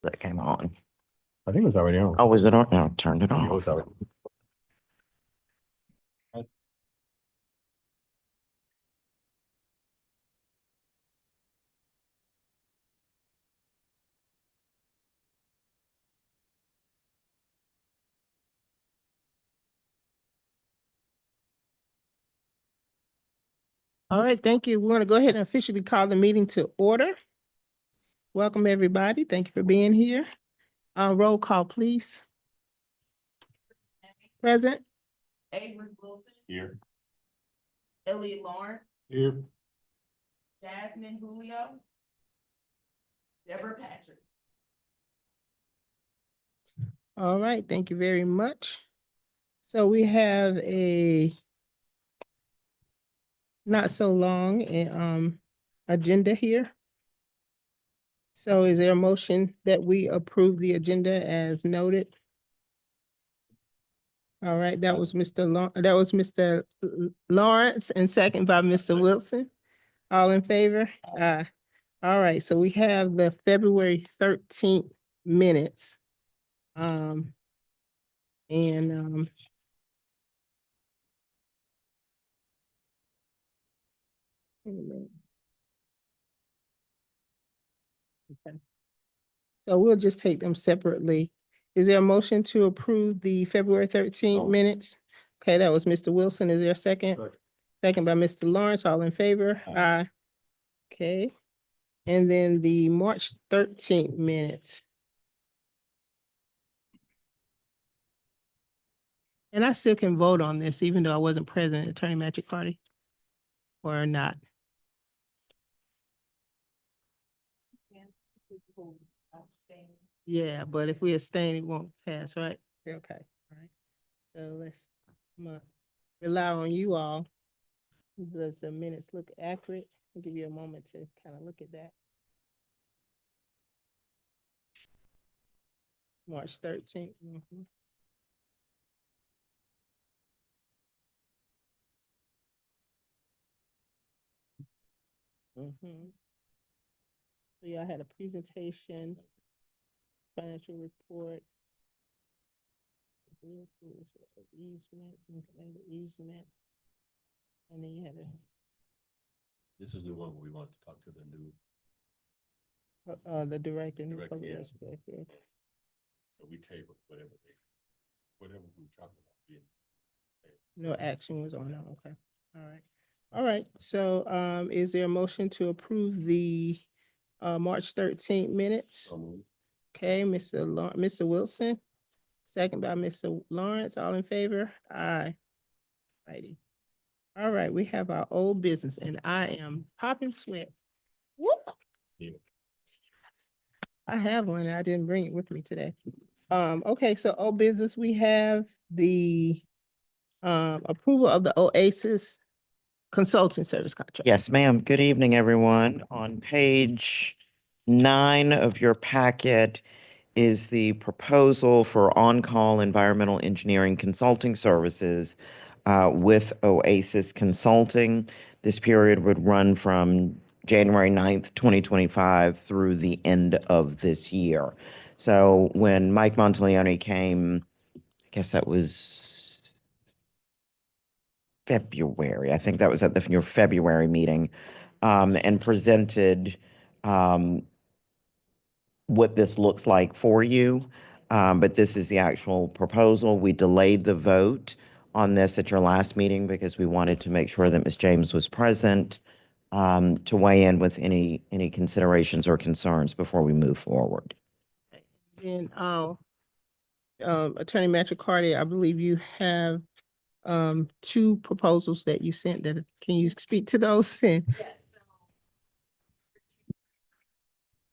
that came on. I think it was already on. Oh, was it on? No, turned it It on. was already. All right, thank you. We're going to go ahead and officially call the meeting to order. Welcome, everybody. Thank you for being here. Roll call, please. Present. Avery Wilson. Here. Elliot Lawrence. Here. Jasmine Julio. Deborah Patrick. All right, thank you very much. So we have a not so long agenda here. So is there a motion that we approve the agenda as noted? All right, that was Mr. Lawrence and second by Mr. Wilson. All in favor? Aye. All right, so we have the February 13th minutes. Wait a minute. Okay. So we'll just take them separately. Is there a motion to approve the February 13th minutes? Okay, that was Mr. Wilson. Is there a second? Second by Mr. Lawrence. All in favor? Aye. Okay. And then the March 13th minutes. And I still can vote on this, even though I wasn't present at Attorney Magic Party or not. Yeah, but if we abstain, it won't pass, right? Okay, all right. So let's rely on you all. Does the minutes look accurate? I'll give you a moment to kind of look at that. March 13th. So y'all had a presentation, financial report, easement, and then you had This is the one where we want to talk to the new. the director. Yeah. So we table whatever we talk about. no action was on that. Okay. All right. All right. So is there a motion to approve the March 13th minutes? Okay, Mr. Wilson, second by Mr. Lawrence. All in favor? Aye. Righty. All right, we have our old business, and I am popping sweat. Whoop. Yeah. I have one, and I didn't bring it with me today. Okay, so old business, we have the approval of the Oasis consulting service contract. Yes, ma'am. Good evening, everyone. On page 9 of your packet is the proposal for on-call environmental engineering consulting services with Oasis Consulting. This period would run from January 9th, 2025 through the end of this year. So when Mike Monteleone came, I guess that was February. I think that was at your February meeting, and presented what this looks like for you. But this is the actual proposal. We delayed the vote on this at your last meeting because we wanted to make sure that Ms. James was present to weigh in with any considerations or concerns before we move forward. And Attorney Matricardi, I believe you have two proposals that you sent. That can you speak to those? Yes.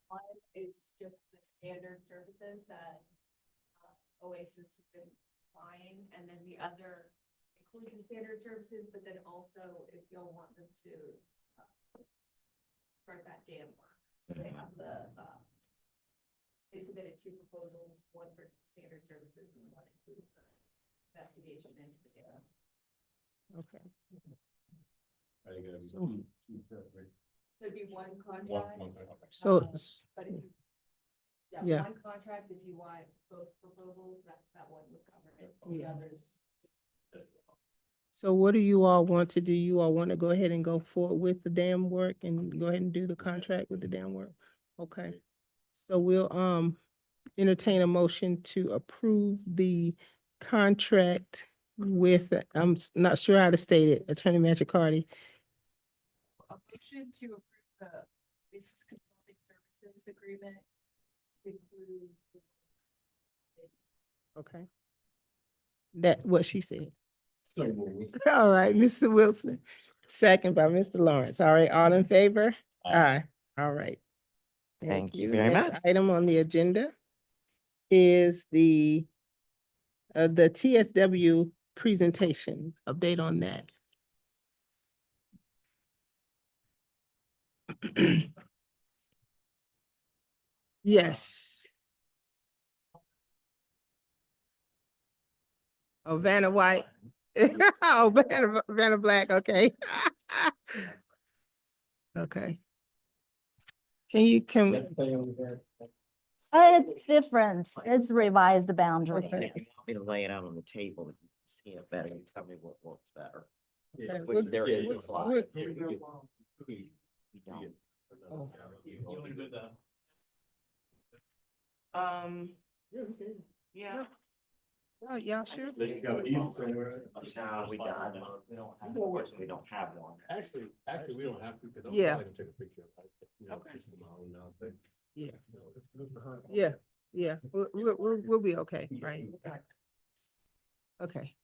One is just the standard services that Oasis has been buying, and then the other including standard services, but then also if you'll want them to start that dam work. So they have they submitted two proposals, one for standard services and one include the investigation into the dam. Okay. There'd be one contract. So But if you Yeah. One contract, if you want both proposals, that one would cover it. The Yeah. others. So what do you all want to do? You all want to go ahead and go forward with the dam work and go ahead and do the contract with the dam work? Okay. So we'll, entertain a motion to approve the contract with, not sure how to state it, Attorney Magicardi. A motion to approve the business consulting services agreement. Include. Okay. That, what she said. So moved. All right, Mr. Wilson, second by Mr. Lawrence. All right, all in favor? Aye. All right. Thank you very Next much. item on the agenda is the TSW presentation, update on that. Yes. Oh, Vanna White. Oh, Vanna Black, okay. Okay. Can, It's different. It's revised boundary. Okay. If you want me to lay it out on the table, you can see it better, you tell me what works better. Okay, Which what- there is a what- slide. what- Oh. Yeah. Oh, y'all sure? They got it easy somewhere. No, we don't. Unfortunately, we don't have one. Actually, we don't have to, because I'm Yeah. probably gonna take a picture of it. You know, Okay. just from my own, thing. Yeah. You know, just behind. Yeah, we'll be okay, right? Okay.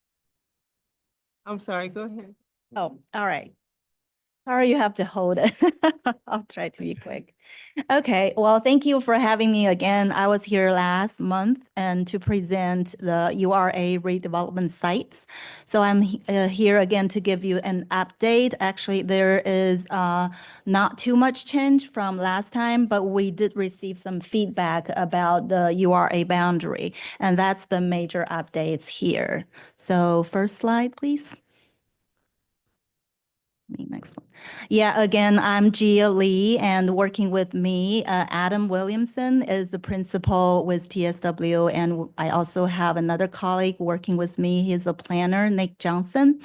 I'm sorry, go ahead. Oh, all right. Sorry, you have to hold it. I'll try to be quick. Okay, well, thank you for having me again. I was here last month and to present the URA redevelopment sites. So I'm here again to give you an update. Actually, there is not too much change from last time, but we did receive some feedback about the URA boundary, and that's the major updates here. So first slide, please. Next one. Yeah, again, I'm Gia Lee, and working with me, Adam Williamson is the principal with TSW, and I also have another colleague working with me. He's a planner, Nick Johnson.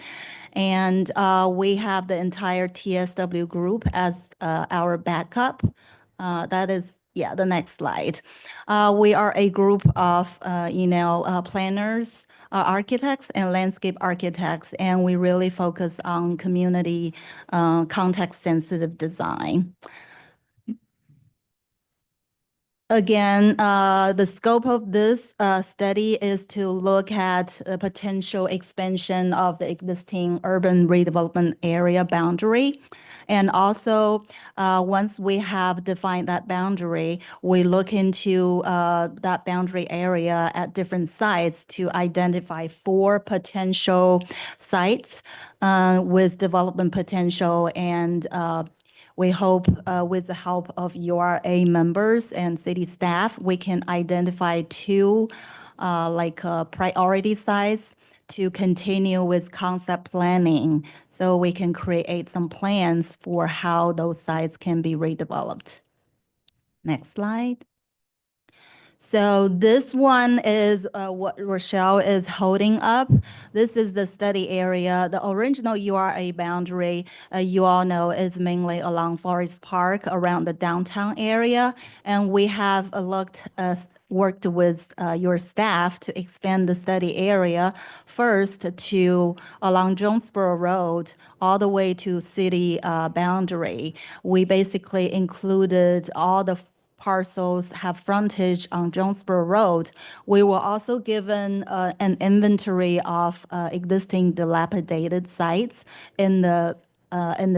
And we have the entire TSW group as our backup. That is, yeah, the next slide. We are a group of, planners, architects and landscape architects, and we really focus on community context-sensitive design. Again, the scope of this study is to look at a potential expansion of the existing urban redevelopment area boundary. And also, once we have defined that boundary, we look into that boundary area at different sites to identify 4 potential sites with development potential, and we hope with the help of URA members and city staff, we can identify 2 priority sites to continue with concept planning, so we can create some plans for how those sites can be redeveloped. Next slide. So this one is what Rochelle is holding up. This is the study area. The original URA boundary, you all know, is mainly along Forest Park around the downtown area. And we have worked with your staff to expand the study area first to along Jonesboro Road all the way to city boundary. We basically included all the parcels have frontage on Jonesboro Road. We were also given an inventory of existing dilapidated sites in the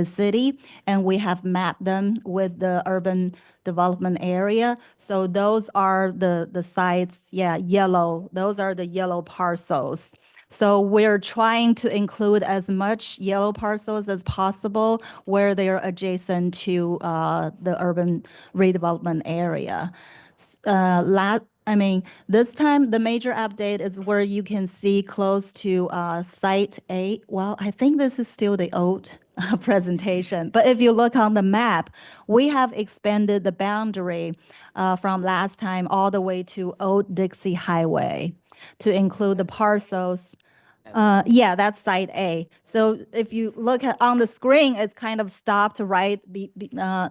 city, and we have mapped them with the urban development area. So those are the sites, yeah, yellow. Those are the yellow parcels. So we're trying to include as much yellow parcels as possible where they're adjacent to the urban redevelopment area. I mean, this time the major update is where you can see close to Site 8. Well, I think this is still the old presentation, but if you look on the map, we have expanded the boundary from last time all the way to Old Dixie Highway to include the parcels. Yeah, that's Site A. So if you look at on the screen, it's kind of stopped right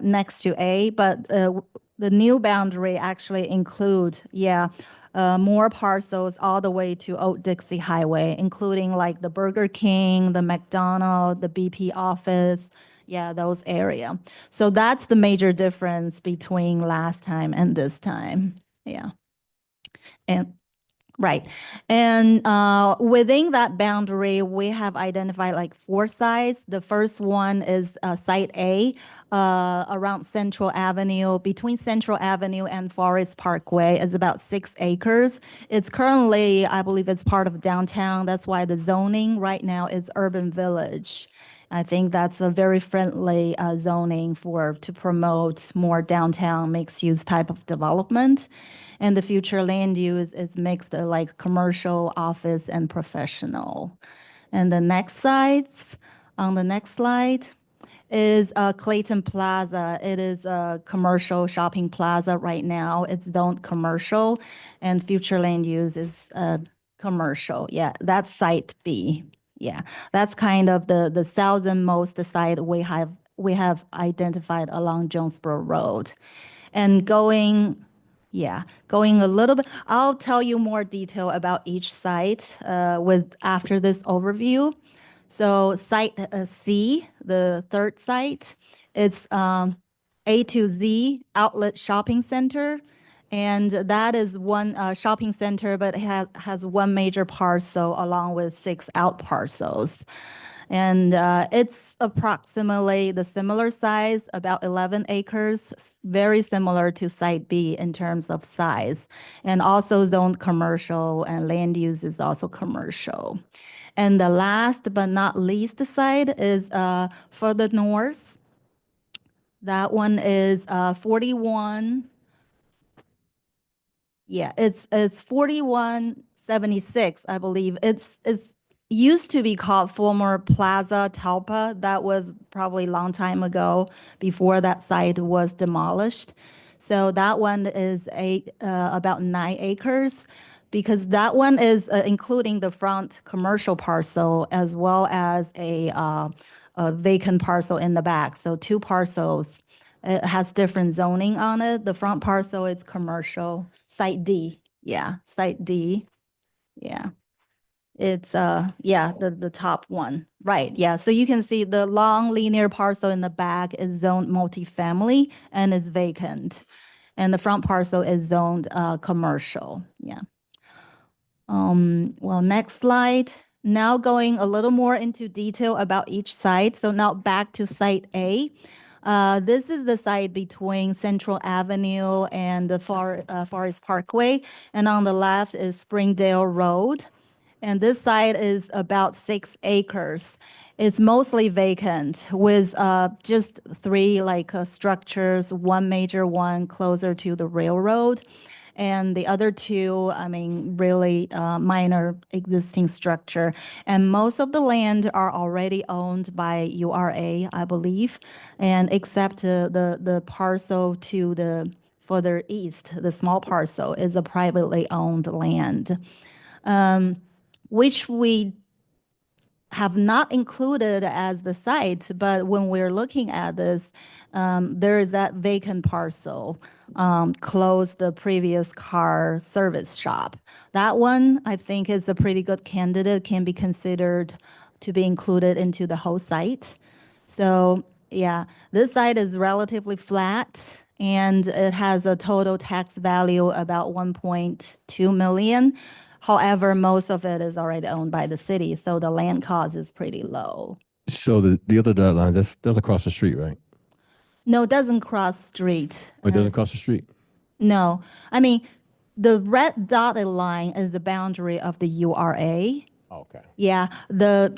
next to A, but the new boundary actually include, more parcels all the way to Old Dixie Highway, including like the Burger King, the McDonald's, the BP office, those area. So that's the major difference between last time and this time. Yeah. And right. And within that boundary, we have identified like 4 sites. The first one is Site A around Central Avenue. Between Central Avenue and Forest Parkway is about 6 acres. It's currently, I believe it's part of downtown. That's why the zoning right now is urban village. I think that's a very friendly zoning to promote more downtown mixed-use type of development. And the future land use is mixed like commercial, office, and professional. And the next sites, on the next slide, is Clayton Plaza. It is a commercial shopping plaza right now. It's zoned commercial, and future land use is commercial. Yeah, that's Site B. Yeah, that's kind of the southernmost site we have identified along Jonesboro Road. And going a little bit, I'll tell you more detail about each site after this overview. So Site C, the third site, it's A to Z Outlet Shopping Center. And that is one shopping center, but it has one major parcel along with 6 out parcels. And it's approximately the similar size, about 11 acres, very similar to Site B in terms of size, and also zoned commercial, and land use is also commercial. And the last but not least site is further north. That one is 41. Yeah, it's 4176, I believe. It's used to be called former Plaza Talpa. That was probably a long time ago before that site was demolished. So that one is about 9 acres because that one is including the front commercial parcel as well as a vacant parcel in the back. So 2 parcels. It has different zoning on it. The front parcel is commercial. Site D. Yeah, Site D. Yeah. It's the top one. Right. Yeah. So you can see the long linear parcel in the back is zoned multifamily and is vacant. And the front parcel is zoned commercial. Yeah. Well, next slide. Now going a little more into detail about each site. So now back to Site A. This is the site between Central Avenue and the Forest Parkway. And on the left is Springdale Road. And this site is about 6 acres. It's mostly vacant with just 3 structures, one major one closer to the railroad. And the other 2, I mean, really minor existing structure. And most of the land are already owned by URA, I believe, and except the parcel to the further east, the small parcel is a privately owned land, which we have not included as the site, but when we're looking at this, there is that vacant parcel close the previous car service shop. That one, I think, is a pretty good candidate, can be considered to be included into the whole site. So yeah, this site is relatively flat, and it has a total tax value about 1.2 million. However, most of it is already owned by the city, so the land cost is pretty low. So the other dotted line, that's across the street, right? No, it doesn't cross street. Oh, it doesn't cross the street? No, I mean, the red dotted line is the boundary of the URA. Okay. Yeah, the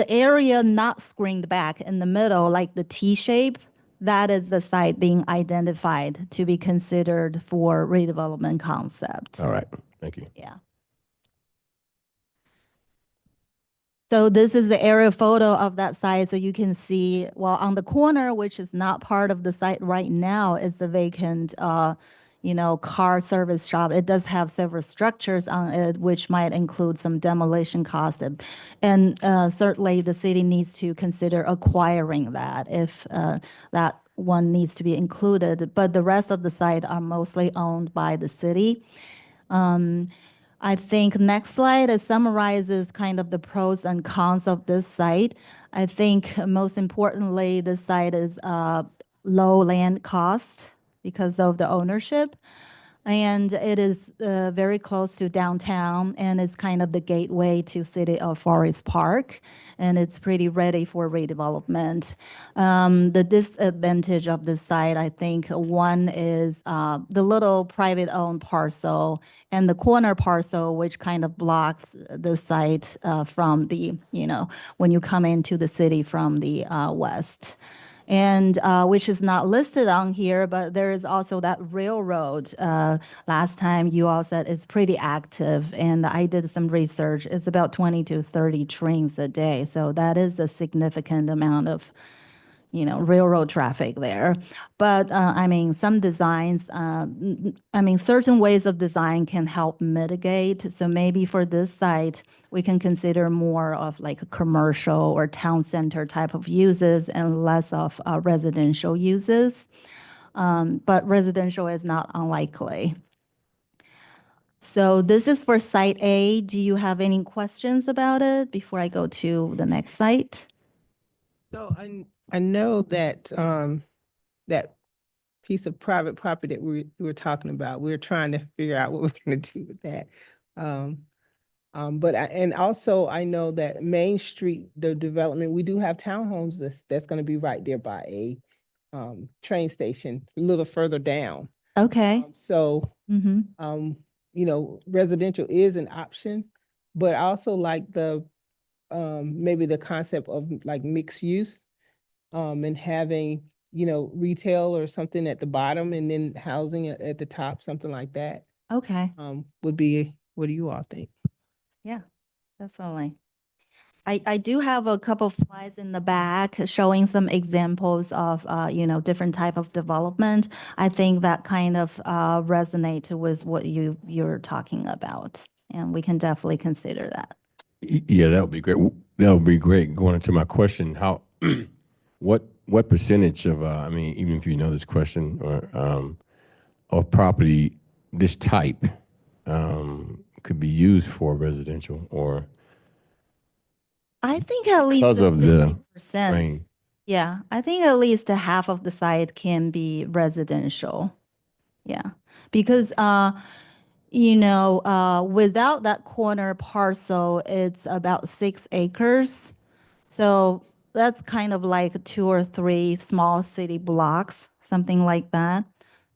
area not screened back in the middle, like the T shape, that is the site being identified to be considered for redevelopment concept. All right, thank you. Yeah. So this is the aerial photo of that site. So you can see, well, on the corner, which is not part of the site right now, is the vacant, car service shop. It does have several structures on it, which might include some demolition cost. And certainly the city needs to consider acquiring that if that one needs to be included. But the rest of the site are mostly owned by the city. I think next slide it summarizes kind of the pros and cons of this site. I think most importantly, this site is low land cost because of the ownership. And it is very close to downtown and is kind of the gateway to city of Forest Park. And it's pretty ready for redevelopment. The disadvantage of this site, I think one is the little private owned parcel and the corner parcel, which kind of blocks the site from the, when you come into the city from the west. And which is not listed on here, but there is also that railroad. Last time you all said it's pretty active, and I did some research. It's about 20 to 30 trains a day, so that is a significant amount of railroad traffic there. But I mean, some designs, certain ways of design can help mitigate. So maybe for this site, we can consider more of like a commercial or town center type of uses and less of residential uses. But residential is not unlikely. So this is for site A. Do you have any questions about it before I go to the next site? So I know that, that piece of private property that we were talking about, we're trying to figure out what we're gonna do with that. And also I know that Main Street, the development, we do have townhomes that's gonna be right there by a train station, a little further down. Okay. So, Mm-hmm. residential is an option, but I also like the, maybe the concept of like mixed use, and having, retail or something at the bottom and then housing at the top, something like that, Okay. would be, what do you all think? Yeah, definitely. I do have a couple of slides in the back showing some examples of, different type of development. I think that kind of resonate with what you're talking about, and we can definitely consider that. Yeah, that would be great. That would be great. Going into my question, how, what percentage of, I mean, even if you know this question, or of property this type could be used for residential, or I think at least because of the 50%. train? Yeah, I think at least a half of the site can be residential. Yeah, because without that corner parcel, it's about 6 acres. So that's kind of like 2 or 3 small city blocks, something like that.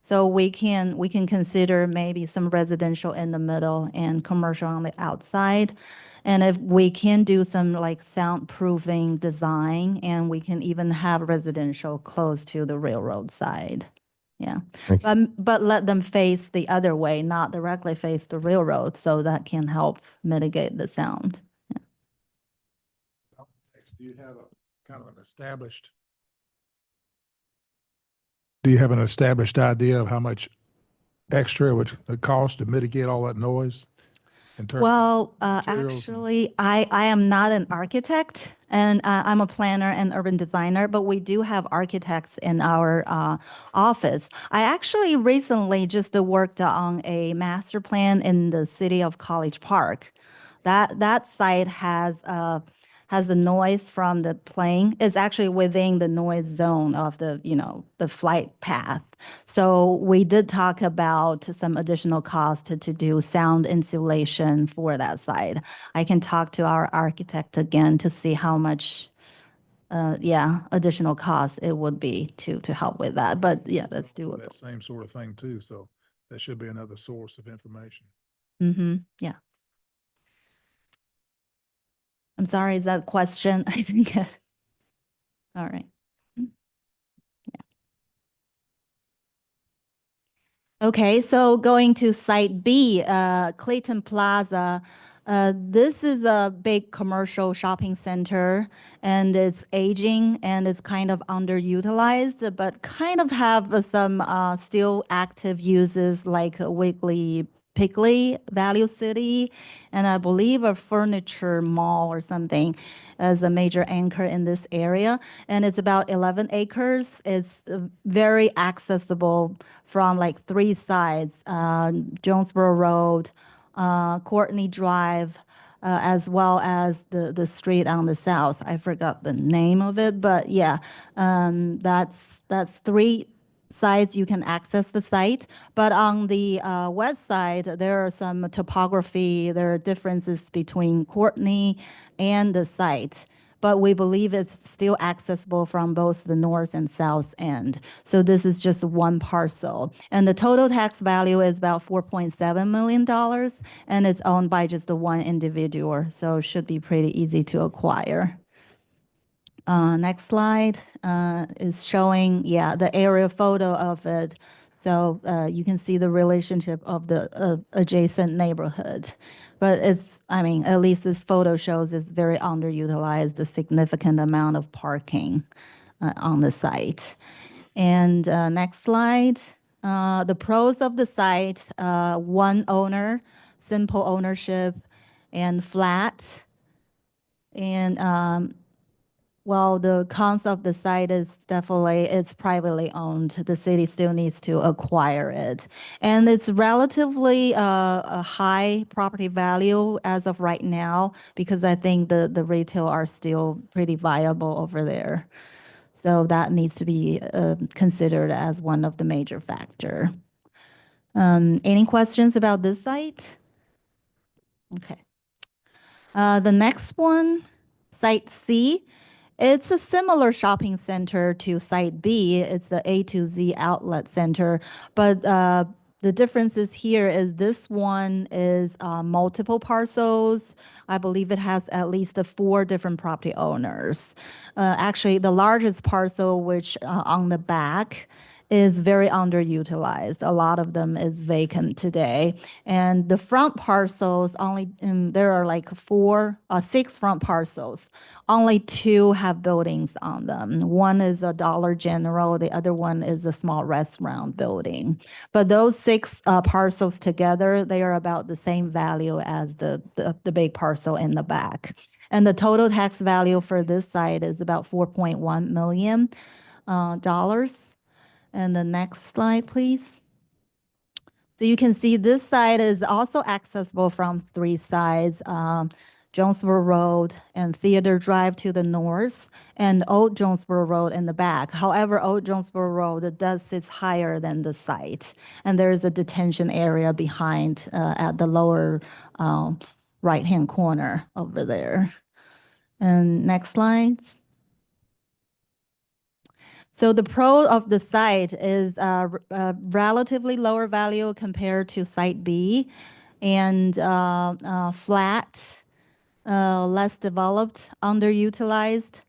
So we can consider maybe some residential in the middle and commercial on the outside. And if we can do some like soundproofing design, and we can even have residential close to the railroad side. Yeah. Thank you. But let them face the other way, not directly face the railroad, so that can help mitigate the sound. Do you have a kind of an established? Do you have an established idea of how much extra it would cost to mitigate all that noise? In terms Well, of materials and- actually, I am not an architect, and I'm a planner and urban designer, but we do have architects in our office. I actually recently just worked on a master plan in the city of College Park. That site has the noise from the plane. It's actually within the noise zone of the flight path. So we did talk about some additional cost to do sound insulation for that site. I can talk to our architect again to see how much, additional cost it would be to help with that. But yeah, that's doable. That same sort of thing too, so that should be another source of information. Mm-hmm, yeah. I'm sorry, is that a question? I didn't get. All right. Okay, so going to Site B, Clayton Plaza. This is a big commercial shopping center and it's aging and it's kind of underutilized, but kind of have some still active uses like Wiggly Piggly, Value City, and I believe a furniture mall or something as a major anchor in this area. And it's about 11 acres. It's very accessible from like three sides, Jonesboro Road, Courtney Drive, as well as the street on the south. I forgot the name of it, but yeah, that's three sides you can access the site. But on the west side, there are some topography, there are differences between Courtney and the site. But we believe it's still accessible from both the north and south end. So this is just one parcel. And the total tax value is about $4.7 million, and it's owned by just the one individual. So it should be pretty easy to acquire. Next slide is showing, yeah, the aerial photo of it. So you can see the relationship of the adjacent neighborhood. But it's, I mean, at least this photo shows it's very underutilized, a significant amount of parking on the site. And next slide, the pros of the site, one owner, simple ownership, and flat. And well, the cons of the site is definitely it's privately owned. The city still needs to acquire it. And it's relatively a high property value as of right now because I think the retail are still pretty viable over there. So that needs to be considered as one of the major factor. Any questions about this site? Okay. The next one, Site C. It's a similar shopping center to Site B. It's the A to Z outlet center, but the differences here is this one is multiple parcels. I believe it has at least 4 different property owners. Actually, the largest parcel, which on the back, is very underutilized. A lot of them is vacant today. And the front parcels only, there are like 6 front parcels. Only 2 have buildings on them. One is a Dollar General, the other one is a small restaurant building. But those 6 parcels together, they are about the same value as the big parcel in the back. And the total tax value for this site is about $4.1 million. And the next slide, please. So you can see this side is also accessible from 3 sides, Jonesboro Road and Theater Drive to the north, and Old Jonesboro Road in the back. However, Old Jonesboro Road does sit higher than the site, and there is a detention area behind at the lower right-hand corner over there. And next slides. So the pro of the site is relatively lower value compared to Site B and flat, less developed, underutilized.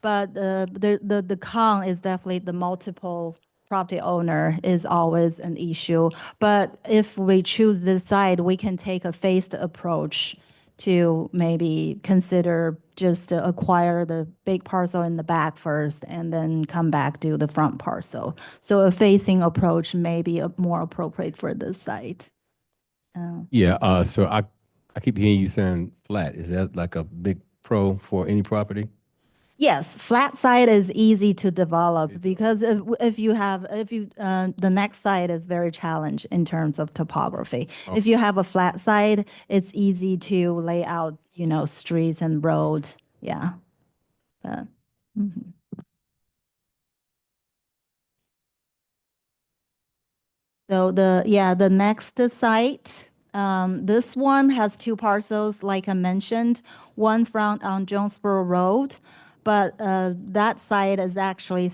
But the con is definitely the multiple property owner is always an issue. But if we choose this side, we can take a phased approach to maybe consider just to acquire the big parcel in the back first and then come back to the front parcel. So a phasing approach may be more appropriate for this site. Yeah, so I keep hearing you saying flat. Is that like a big pro for any property? Yes, flat side is easy to develop because if you the next side is very challenged in terms of topography. Okay. If you have a flat side, it's easy to lay out, streets and road. Yeah. Mhm. So the next site, this one has 2 parcels, like I mentioned, one front on Jonesboro Road, but that site is actually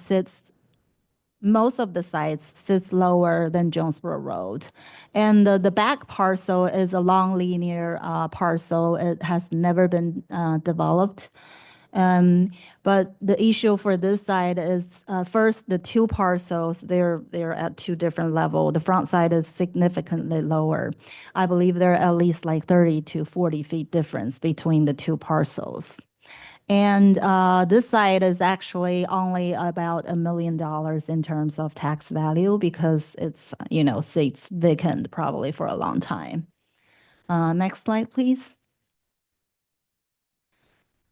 most of the sites sits lower than Jonesboro Road. And the back parcel is a long linear parcel. It has never been developed. But the issue for this side is, first, the two parcels, they're at two different level. The front side is significantly lower. I believe there are at least like 30 to 40 feet difference between the two parcels. And this side is actually only about $1 million in terms of tax value because it's, sits vacant probably for a long time. Next slide, please.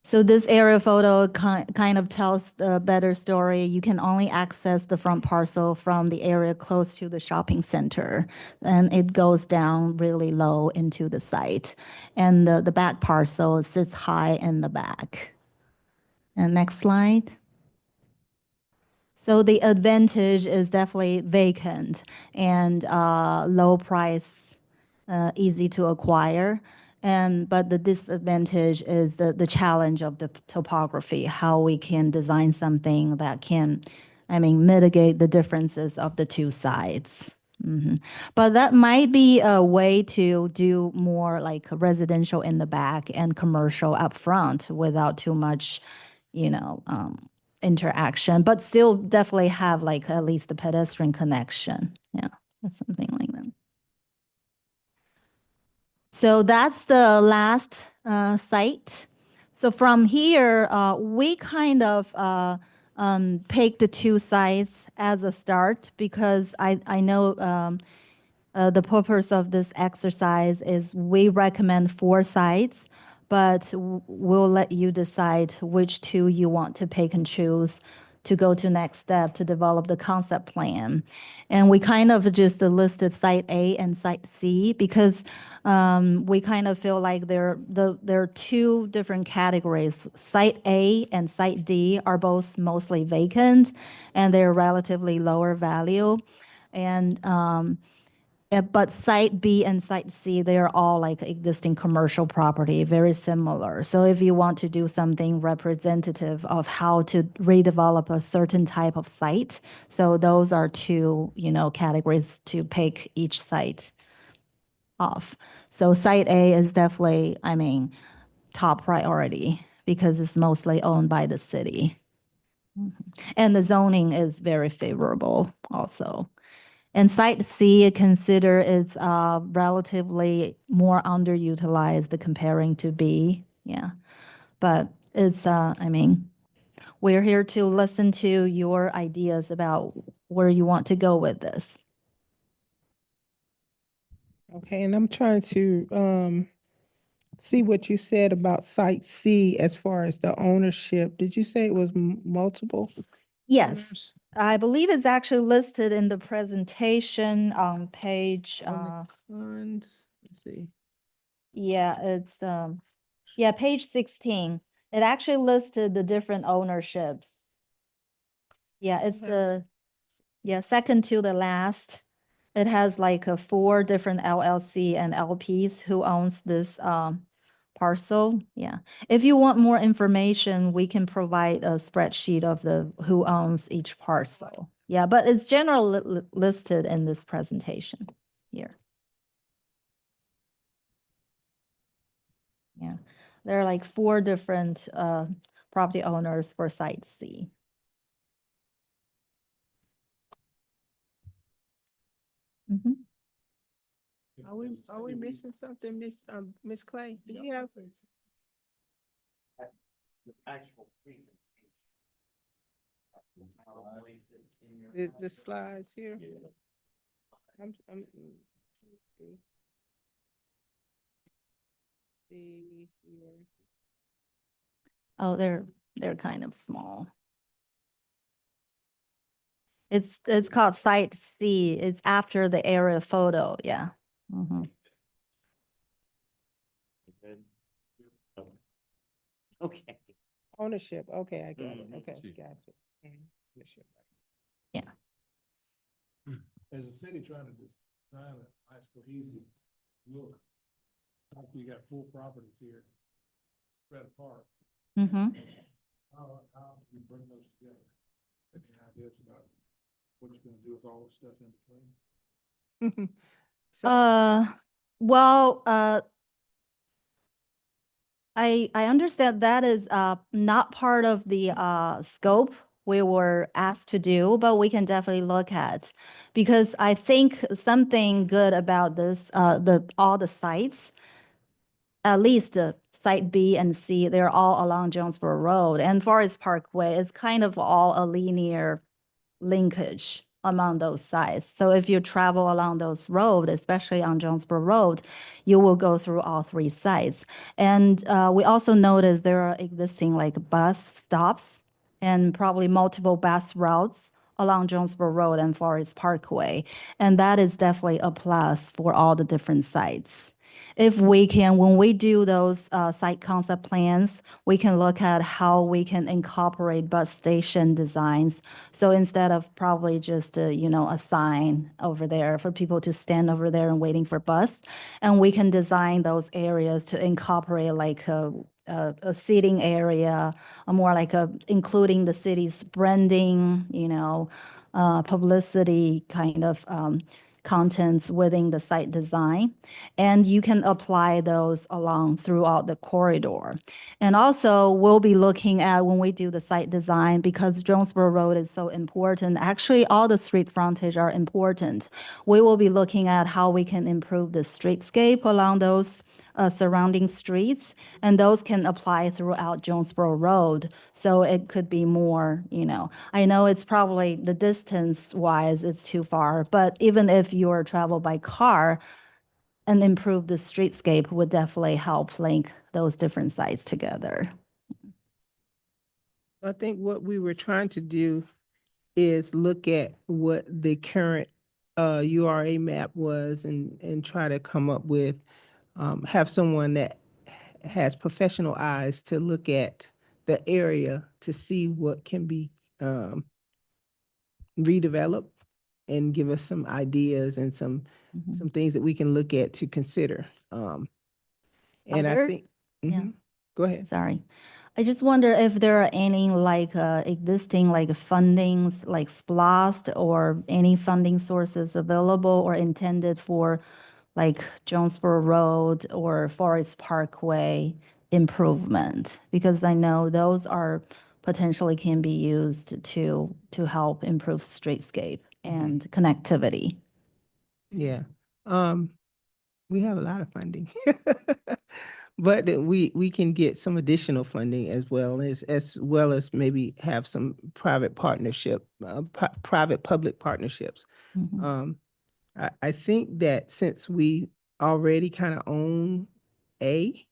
So this aerial photo kind of tells a better story. You can only access the front parcel from the area close to the shopping center, and it goes down really low into the site. And the back parcel sits high in the back. And next slide. So the advantage is definitely vacant and low price, easy to acquire. But the disadvantage is the challenge of the topography, how we can design something that can, mitigate the differences of the two sides. But that might be a way to do more like residential in the back and commercial up front without too much, interaction, but still definitely have like at least a pedestrian connection. Yeah, something like that. So that's the last site. So from here, we kind of picked the two sites as a start because I know the purpose of this exercise is we recommend 4 sites, but we'll let you decide which 2 you want to pick and choose to go to next step to develop the concept plan. And we kind of just listed site A and site C because we kind of feel like there are 2 different categories. Site A and site D are both mostly vacant and they're relatively lower value. And but site B and site C, they are all like existing commercial property, very similar. So if you want to do something representative of how to redevelop a certain type of site, so those are 2, categories to pick each site off. So site A is definitely, top priority because it's mostly owned by the city. And the zoning is very favorable also. And site C, consider is relatively more underutilized comparing to B. Yeah. But it's, we're here to listen to your ideas about where you want to go with this. Okay, and I'm trying to see what you said about site C as far as the ownership. Did you say it was multiple? Yes, owners? I believe it's actually listed in the presentation on page, On the funds, let's see. yeah, it's, yeah, page 16. It actually listed the different ownerships. Yeah, it's Okay. second to the last. It has like 4 different LLC and LPs who owns this parcel. Yeah. If you want more information, we can provide a spreadsheet of the who owns each parcel. Yeah, but it's generally listed in this presentation here. Yeah. There are like 4 different property owners for site C. Mhm. Are we missing something, Miss Clay? Do you have? Actual The slides here? I'm, see. See here. Oh, they're kind of small. It's called Site C. It's after the area photo. Yeah. Mhm. Okay. Ownership, okay, I got it, Mhm. okay, See. gotcha. Ownership. As a city trying to design a nice cohesive look, like you got 4 properties here spread apart. Mhm. How do you bring those together? Any ideas about what you're gonna do with all the stuff in between? So, Uh, well, I understand that is not part of the scope we were asked to do, but we can definitely look at. Because I think something good about this, all the sites, at least site B and C, they're all along Jonesboro Road. And Forest Parkway is kind of all a linear linkage among those sites. So if you travel along those roads, especially on Jonesboro Road, you will go through all three sites. And we also noticed there are existing like bus stops and probably multiple bus routes along Jonesboro Road and Forest Parkway. And that is definitely a plus for all the different sites. If we can, when we do those site concept plans, we can look at how we can incorporate bus station designs. So instead of probably just a sign over there for people to stand over there and waiting for bus, and we can design those areas to incorporate like a seating area, a more like including the city's branding, publicity kind of contents within the site design. And you can apply those along throughout the corridor. And also, we'll be looking at when we do the site design, because Jonesboro Road is so important. Actually, all the street frontage are important. We will be looking at how we can improve the streetscape along those surrounding streets, and those can apply throughout Jonesboro Road. So it could be more, I know it's probably the distance wise, it's too far, but even if you're travel by car, and improve the streetscape would definitely help link those different sites together. I think what we were trying to do is look at what the current URA map was and try to come up with, have someone that has professional eyes to look at the area to see what can be redeveloped and give us some ideas and some things that we can look at to consider. And I Other- think, yeah. mhm. Go ahead. Sorry. I just wonder if there are any like existing like fundings, like SPLOST or any funding sources available or intended for like Jonesboro Road or Forest Parkway improvement, because I know those are potentially can be used to help improve streetscape and connectivity. Yeah. We have a lot of funding. But we can get some additional funding as well as maybe have some private partnership, private public partnerships. Mhm. I think that since we already kind of own A,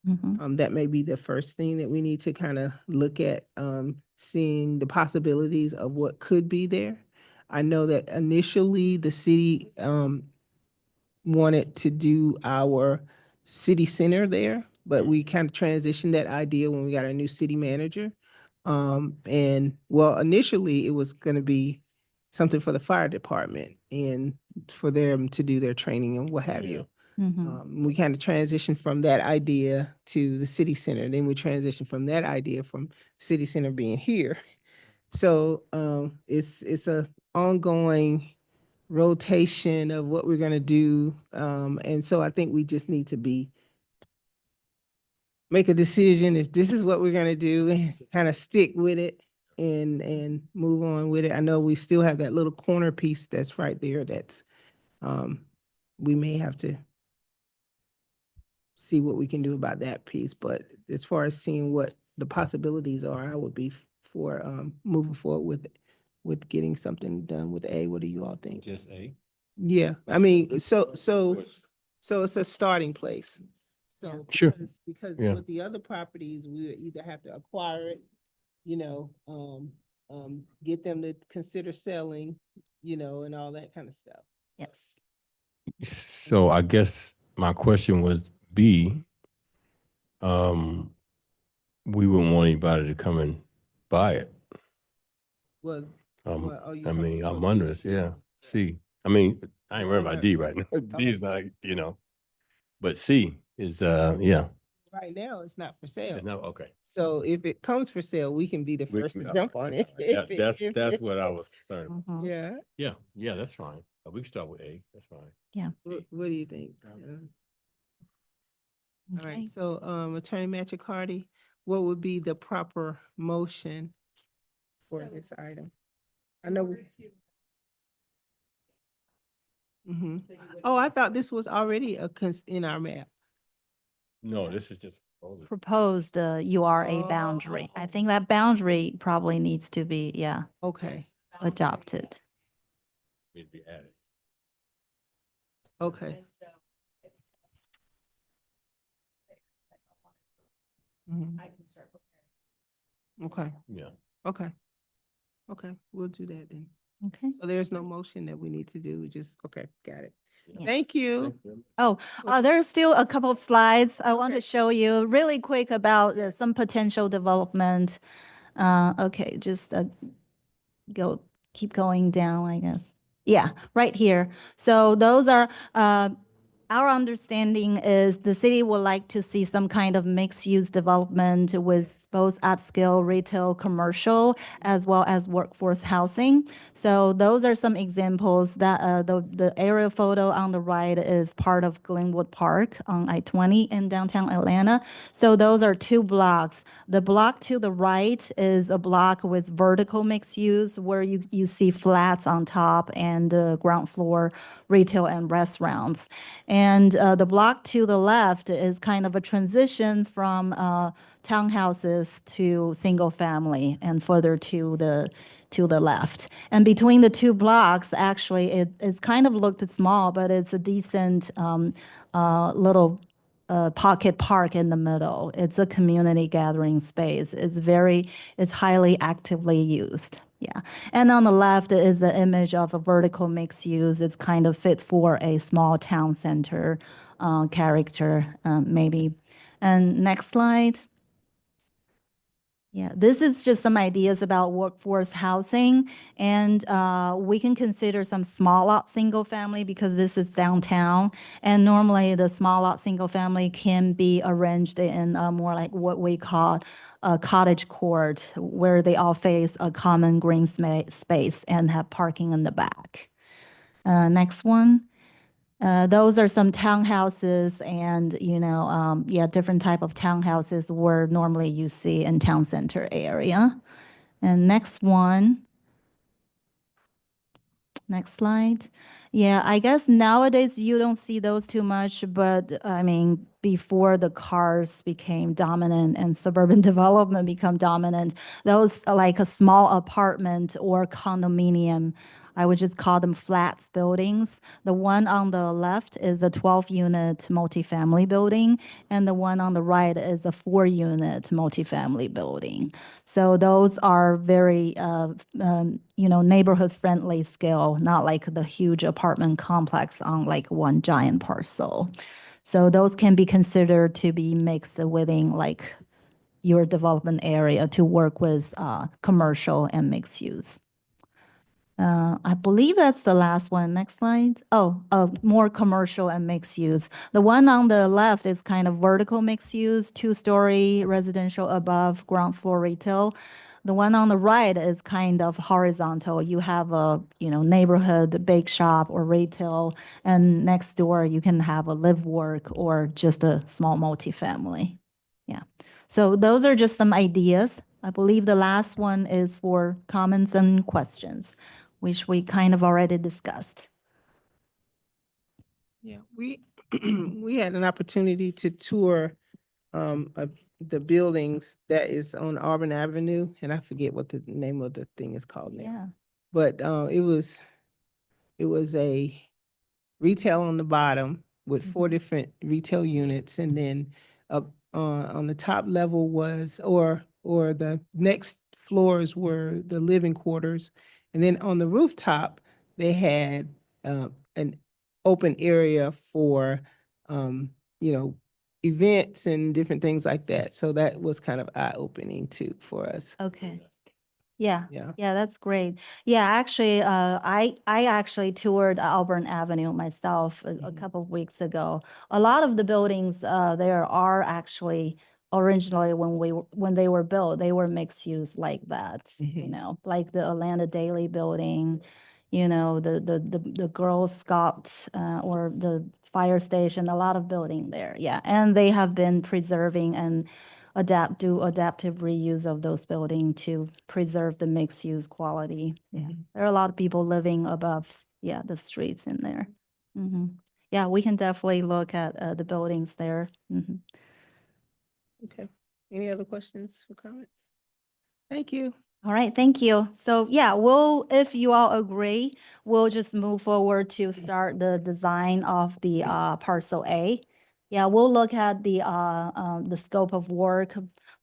Mhm. that may be the first thing that we need to kind of look at, seeing the possibilities of what could be there. I know that initially the city wanted to do our city center there, but we kind of transitioned that idea when we got our new city manager. And well, initially it was going to be something for the fire department and for them to do their training and what have you. Mhm. We kind of transitioned from that idea to the city center. Then we transitioned from that idea from city center being here. So it's a ongoing rotation of what we're gonna do. And so I think we just need to make a decision if this is what we're gonna do and kind of stick with it and move on with it. I know we still have that little corner piece that's right there that's we may have to see what we can do about that piece. But as far as seeing what the possibilities are, I would be for moving forward with getting something done with A. What do you all think? Just A? Yeah, I mean, so it's a starting place. So Sure. because Yeah. with the other properties, we would either have to acquire it, get them to consider selling, and all that kind of stuff. Yes. So I guess my question was B, we wouldn't want anybody to come and buy it. Well, oh, you I talking mean, about I'm what under we- us, yeah. C. I mean, I ain't worried about D right now. D is not, but C is, yeah. Right now, it's not for sale. It's not, okay. So if it comes for sale, we can be the first to jump on it. That's what I was concerned about. Mhm. Yeah. Yeah, that's fine. We can start with A, that's fine. Yeah. What do you think? All right, Okay. so, Attorney Matricardi, what would be the proper motion for So, this item? I in know, order to- mhm. so you would- Oh, I thought this was already in our map. No, this is just. Proposed URA boundary. I think that boundary probably needs to be, yeah, Okay, adopted. It'd be added. okay. And so if Mhm. I can start preparing. Okay, Yeah. okay. Okay, we'll do that then. Okay. So there's no motion that we need to do, just, okay, got it. Yeah. Thank you. Oh, there's still a couple of slides I want Okay. to show you really quick about some potential development. Okay, just keep going down, I guess. Yeah, right here. So those are, our understanding is the city would like to see some kind of mixed-use development with both upscale retail, commercial, as well as workforce housing. So those are some examples that the aerial photo on the right is part of Glenwood Park on I-20 in downtown Atlanta. So those are two blocks. The block to the right is a block with vertical mixed use where you see flats on top and ground floor retail and restaurants. And the block to the left is kind of a transition from townhouses to single family and further to the left. And between the two blocks, actually, it's kind of looked small, but it's a decent little pocket park in the middle. It's a community gathering space. It's highly actively used. Yeah. And on the left is the image of a vertical mixed use. It's kind of fit for a small town center character, maybe. And next slide. Yeah, this is just some ideas about workforce housing, and we can consider some small lot single family because this is downtown. And normally, the small lot single family can be arranged in more like what we call a cottage court, where they all face a common green space and have parking in the back. Next one. Those are some townhouses and, yeah, different type of townhouses where normally you see in town center area. And next one. Next slide. Yeah, I guess nowadays you don't see those too much, but I mean, before the cars became dominant and suburban development become dominant, those are like a small apartment or condominium. I would just call them flats buildings. The one on the left is a 12-unit multifamily building, and the one on the right is a 4-unit multifamily building. So those are very, neighborhood-friendly scale, not like the huge apartment complex on like one giant parcel. So those can be considered to be mixed within like your development area to work with commercial and mixed use. I believe that's the last one. Next slide. Oh, more commercial and mixed use. The one on the left is kind of vertical mixed use, 2-story residential above ground floor retail. The one on the right is kind of horizontal. You have a, neighborhood bake shop or retail, and next door you can have a live work or just a small multifamily. Yeah. So those are just some ideas. I believe the last one is for comments and questions, which we kind of already discussed. Yeah, we, we had an opportunity to tour the buildings that is on Auburn Avenue, and I forget what the name of the thing is called now. Yeah. But it was a retail on the bottom with 4 different retail units, and then up on the top level was, or the next floors were the living quarters, and then on the rooftop they had an open area for events and different things like that. So that was kind of eye-opening too for us. Okay. Yeah. Yeah. Yeah, that's great. Yeah, actually, I actually toured Auburn Avenue myself a Mhm. couple of weeks ago. A lot of the buildings there are actually originally when they were built, they were mixed use like that. Mhm. Like the Atlanta Daily building, the Girl Scout or the fire station, a lot of building there. Yeah. And they have been preserving and do adaptive reuse of those buildings to preserve the mixed use quality. Yeah. There are a lot of people living above, the streets in there. Yeah, we can definitely look at the buildings there. Okay. Any other questions or comments? Thank you. All right, thank you. So yeah, if you all agree, we'll just move forward to start the design of the parcel A. Yeah, we'll look at the scope of work.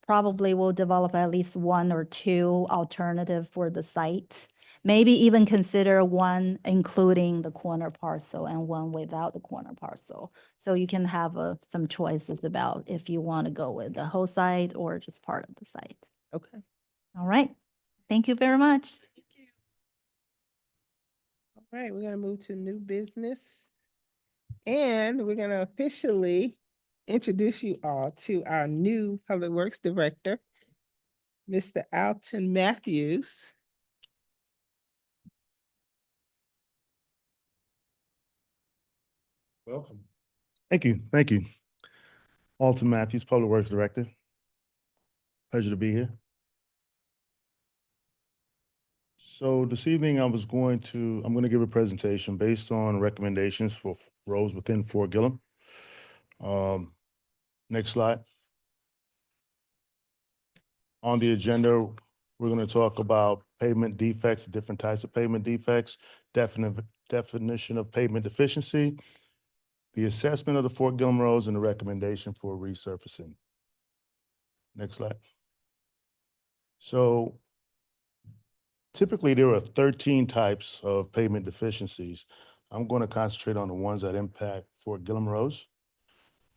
Probably we'll develop at least one or two alternative for the site. Maybe even consider one including the corner parcel and one without the corner parcel. So you can have some choices about if you want to go with the whole site or just part of the site. Okay. All right. Thank you very much. All right, we're gonna move to new business. And we're gonna officially introduce you all to our new Public Works Director, Mr. Alton Matthews. Welcome. Thank you. Thank you. Alton Matthews, Public Works Director. Pleasure to be here. So this evening, I'm going to give a presentation based on recommendations for roads within Fort Gillem. Next slide. On the agenda, we're going to talk about pavement defects, different types of pavement defects, definition of pavement deficiency, the assessment of the Fort Gillem roads, and the recommendation for resurfacing. Next slide. So typically, there are 13 types of pavement deficiencies. I'm going to concentrate on the ones that impact Fort Gillem roads.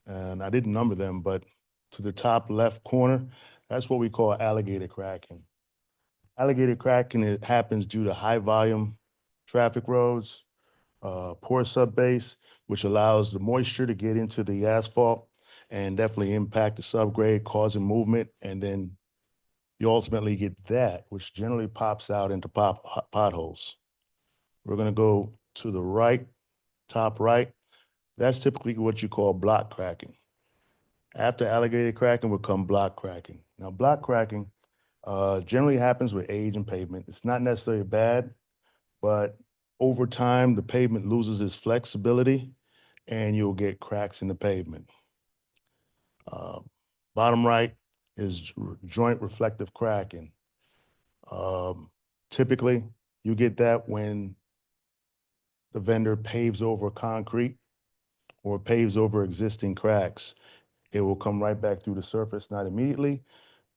And I didn't number them, but to the top left corner, that's what we call alligator cracking. Alligator cracking, it happens due to high volume traffic roads, poor subbase, which allows the moisture to get into the asphalt and definitely impact the subgrade, causing movement. And then you ultimately get that, which generally pops out into potholes. We're going to go to the right, top right. That's typically what you call block cracking. After alligator cracking will come block cracking. Now, block cracking generally happens with age and pavement. It's not necessarily bad, but over time, the pavement loses its flexibility and you'll get cracks in the pavement. Bottom right is joint reflective cracking. Typically, you get that when the vendor paves over concrete or paves over existing cracks. It will come right back through the surface, not immediately,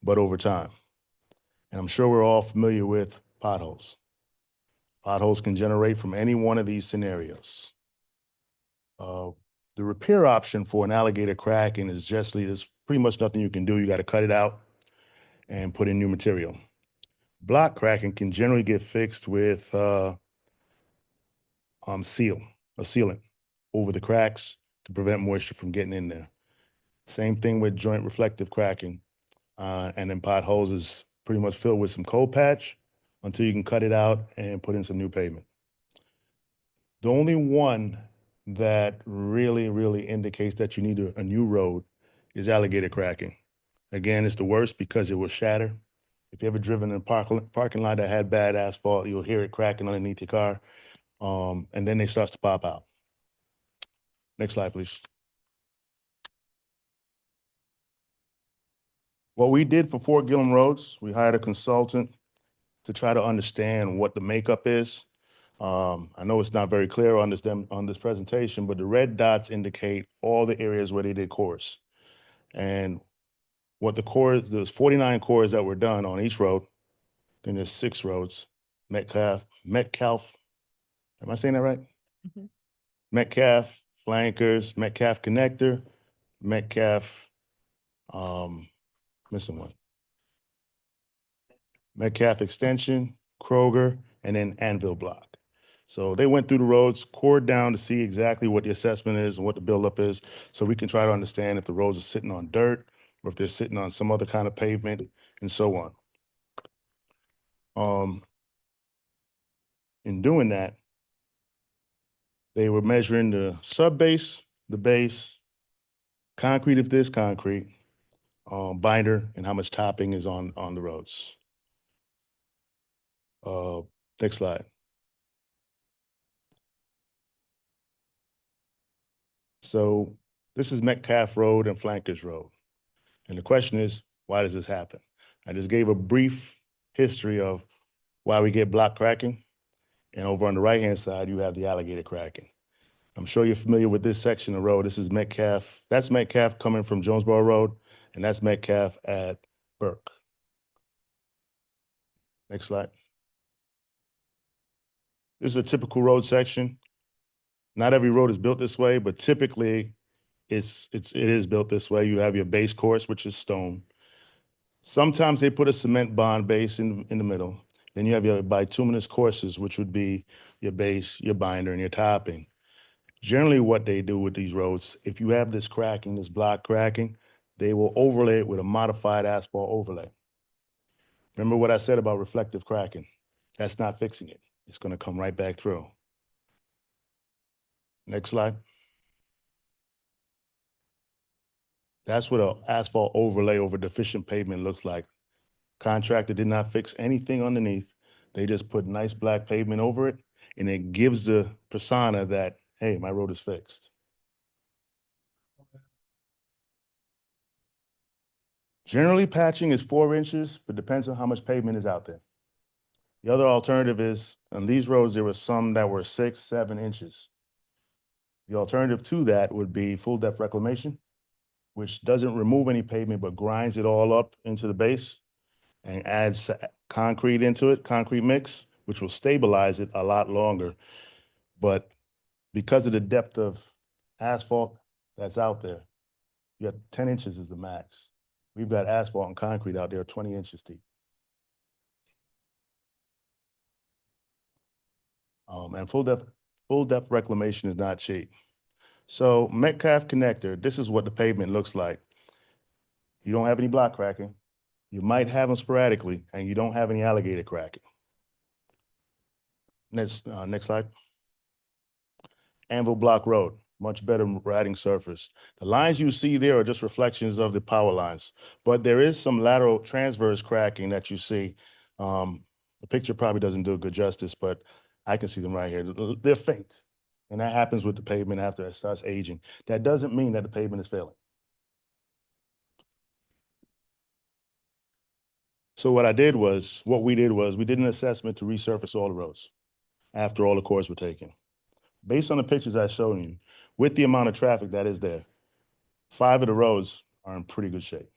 but over time. And I'm sure we're all familiar with potholes. Potholes can generate from any one of these scenarios. The repair option for an alligator cracking is there's pretty much nothing you can do. You got to cut it out and put in new material. Block cracking can generally get fixed with sealant over the cracks to prevent moisture from getting in there. Same thing with joint reflective cracking. And then potholes is pretty much filled with some cold patch until you can cut it out and put in some new pavement. The only one that really, really indicates that you need a new road is alligator cracking. Again, it's the worst because it will shatter. If you ever driven in a parking lot that had bad asphalt, you'll hear it cracking underneath your car. And then they start to pop out. Next slide, please. What we did for Fort Gillem roads, we hired a consultant to try to understand what the makeup is. I know it's not very clear on this presentation, but the red dots indicate all the areas where they did cores. And what the cores, there's 49 cores that were done on each road. Then there's 6 roads, Metcalf, am I saying that right? Mhm. Metcalf, Flankers, Metcalf Connector, Metcalf, missing one. Metcalf Extension, Kroger, and then Anvil Block. So they went through the roads, cored down to see exactly what the assessment is and what the buildup is, so we can try to understand if the roads are sitting on dirt or if they're sitting on some other kind of pavement and so on. In doing that, they were measuring the sub-base, the base, concrete if there's concrete, binder, and how much topping is on the roads. Next slide. So this is Metcalf Road and Flankers Road. And the question is, why does this happen? I just gave a brief history of why we get block cracking. And over on the right-hand side, you have the alligator cracking. I'm sure you're familiar with this section of road. This is Metcalf. That's Metcalf coming from Jonesboro Road, and that's Metcalf at Burke. Next slide. This is a typical road section. Not every road is built this way, but typically it is built this way. You have your base course, which is stone. Sometimes they put a cement bond base in the middle. Then you have your bituminous courses, which would be your base, your binder, and your topping. Generally, what they do with these roads, if you have this cracking, this block cracking, they will overlay it with a modified asphalt overlay. Remember what I said about reflective cracking? That's not fixing it. It's going to come right back through. Next slide. That's what an asphalt overlay over deficient pavement looks like. Contractor did not fix anything underneath. They just put nice black pavement over it, and it gives the persona that, hey, my road is fixed. Generally, patching is 4 inches, but depends on how much pavement is out there. The other alternative is, on these roads, there were some that were 6, 7 inches. The alternative to that would be full depth reclamation, which doesn't remove any pavement, but grinds it all up into the base and adds concrete into it, concrete mix, which will stabilize it a lot longer. But because of the depth of asphalt that's out there, you have 10 inches is the max. We've got asphalt and concrete out there 20 inches deep. And full depth reclamation is not cheap. So Metcalf connector, this is what the pavement looks like. You don't have any block cracking. You might have them sporadically, and you don't have any alligator cracking. Next slide. Anvil Block Road, much better riding surface. The lines you see there are just reflections of the power lines, but there is some lateral transverse cracking that you see. The picture probably doesn't do a good justice, but I can see them right here. They're faint, and that happens with the pavement after it starts aging. That doesn't mean that the pavement is failing. So what we did was we did an assessment to resurface all the roads after all the cores were taken. Based on the pictures I've shown you, with the amount of traffic that is there, 5 of the roads are in pretty good shape.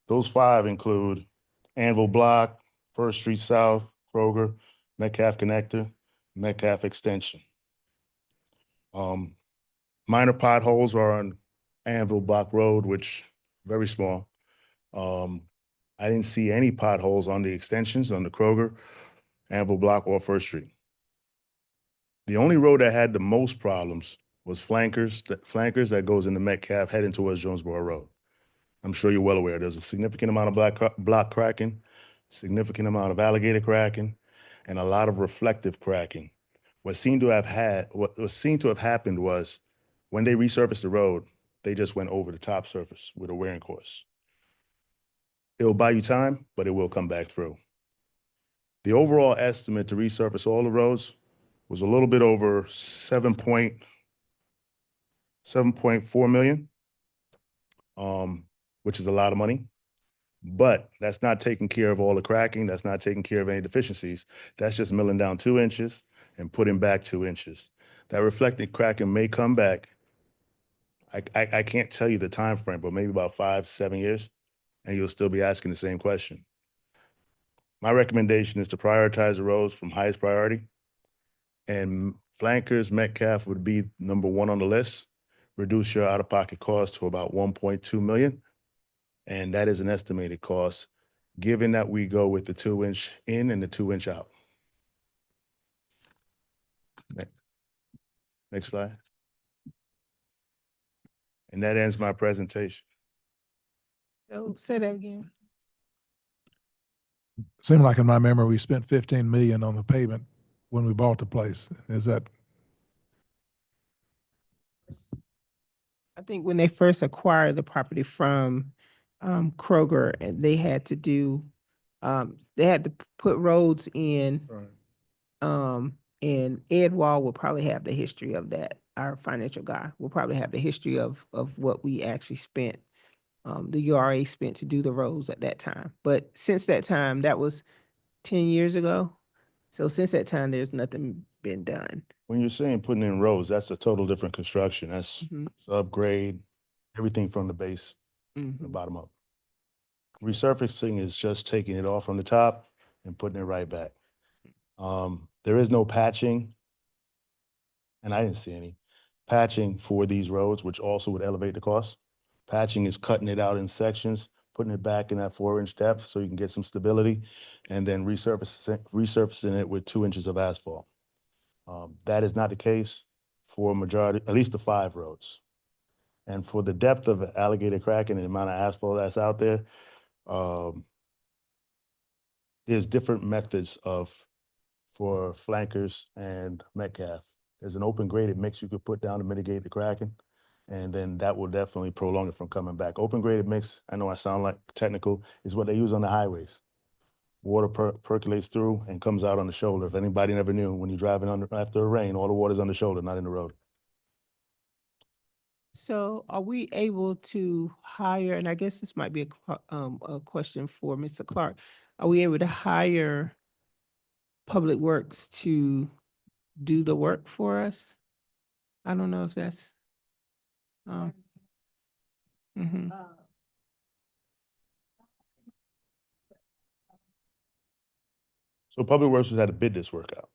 Those 5 include Anvil Block, First Street South, Kroger, Metcalf Connector, Metcalf Extension. Minor potholes are on Anvil Block Road, which very small. I didn't see any potholes on the extensions on the Kroger, Anvil Block, or First Street. The only road that had the most problems was Flankers that goes into Metcalf heading towards Jonesboro Road. I'm sure you're well aware there's a significant amount of block cracking, significant amount of alligator cracking, and a lot of reflective cracking. What seemed to have happened was when they resurfaced the road, they just went over the top surface with a wearing course. It'll buy you time, but it will come back through. The overall estimate to resurface all the roads was a little bit over 7.4 million, which is a lot of money. But that's not taking care of all the cracking. That's not taking care of any deficiencies. That's just milling down 2 inches and putting back 2 inches. That reflected cracking may come back. I can't tell you the time frame, but maybe about 5, 7 years, and you'll still be asking the same question. My recommendation is to prioritize the roads from highest priority, and Flankers, Metcalf would be number 1 on the list. Reduce your out-of-pocket cost to about 1.2 million. And that is an estimated cost, given that we go with the 2-inch in and the 2-inch out. Next slide. And that ends my presentation. So say that again. Seemed like in my memory, we spent 15 million on the pavement when we bought the place? Is that, I think when they first acquired the property from Kroger, and they had to do, they had to put roads in. And Ed Wall will probably have the history of that. Our financial guy will probably have the history of what we actually spent, the URA spent to do the roads at that time. But since that time, that was 10 years ago. So since that time, there's nothing been done. When you're saying putting in roads, that's a total different construction. That's Mhm. upgrade, everything from the base to the Mhm. bottom up. Resurfacing is just taking it off from the top and putting it right back. There is no patching, and I didn't see any patching for these roads, which also would elevate the cost. Patching is cutting it out in sections, putting it back in that 4-inch depth so you can get some stability, and then resurfacing it with 2 inches of asphalt. That is not the case for majority, at least the 5 roads. And for the depth of alligator cracking and the amount of asphalt that's out there, there's different methods for flankers and Metcalf. There's an open graded mix you could put down to mitigate the cracking, and then that will definitely prolong it from coming back. Open graded mix, I know I sound like technical, is what they use on the highways. Water percolates through and comes out on the shoulder. If anybody never knew, when you're driving after a rain, all the water's on the shoulder, not in the road. So are we able to hire, and I guess this might be a question for Mr. Clark, are we able to hire Public Works to do the work for us? I don't know if that's, mhm. So Public Works would have to bid this work out.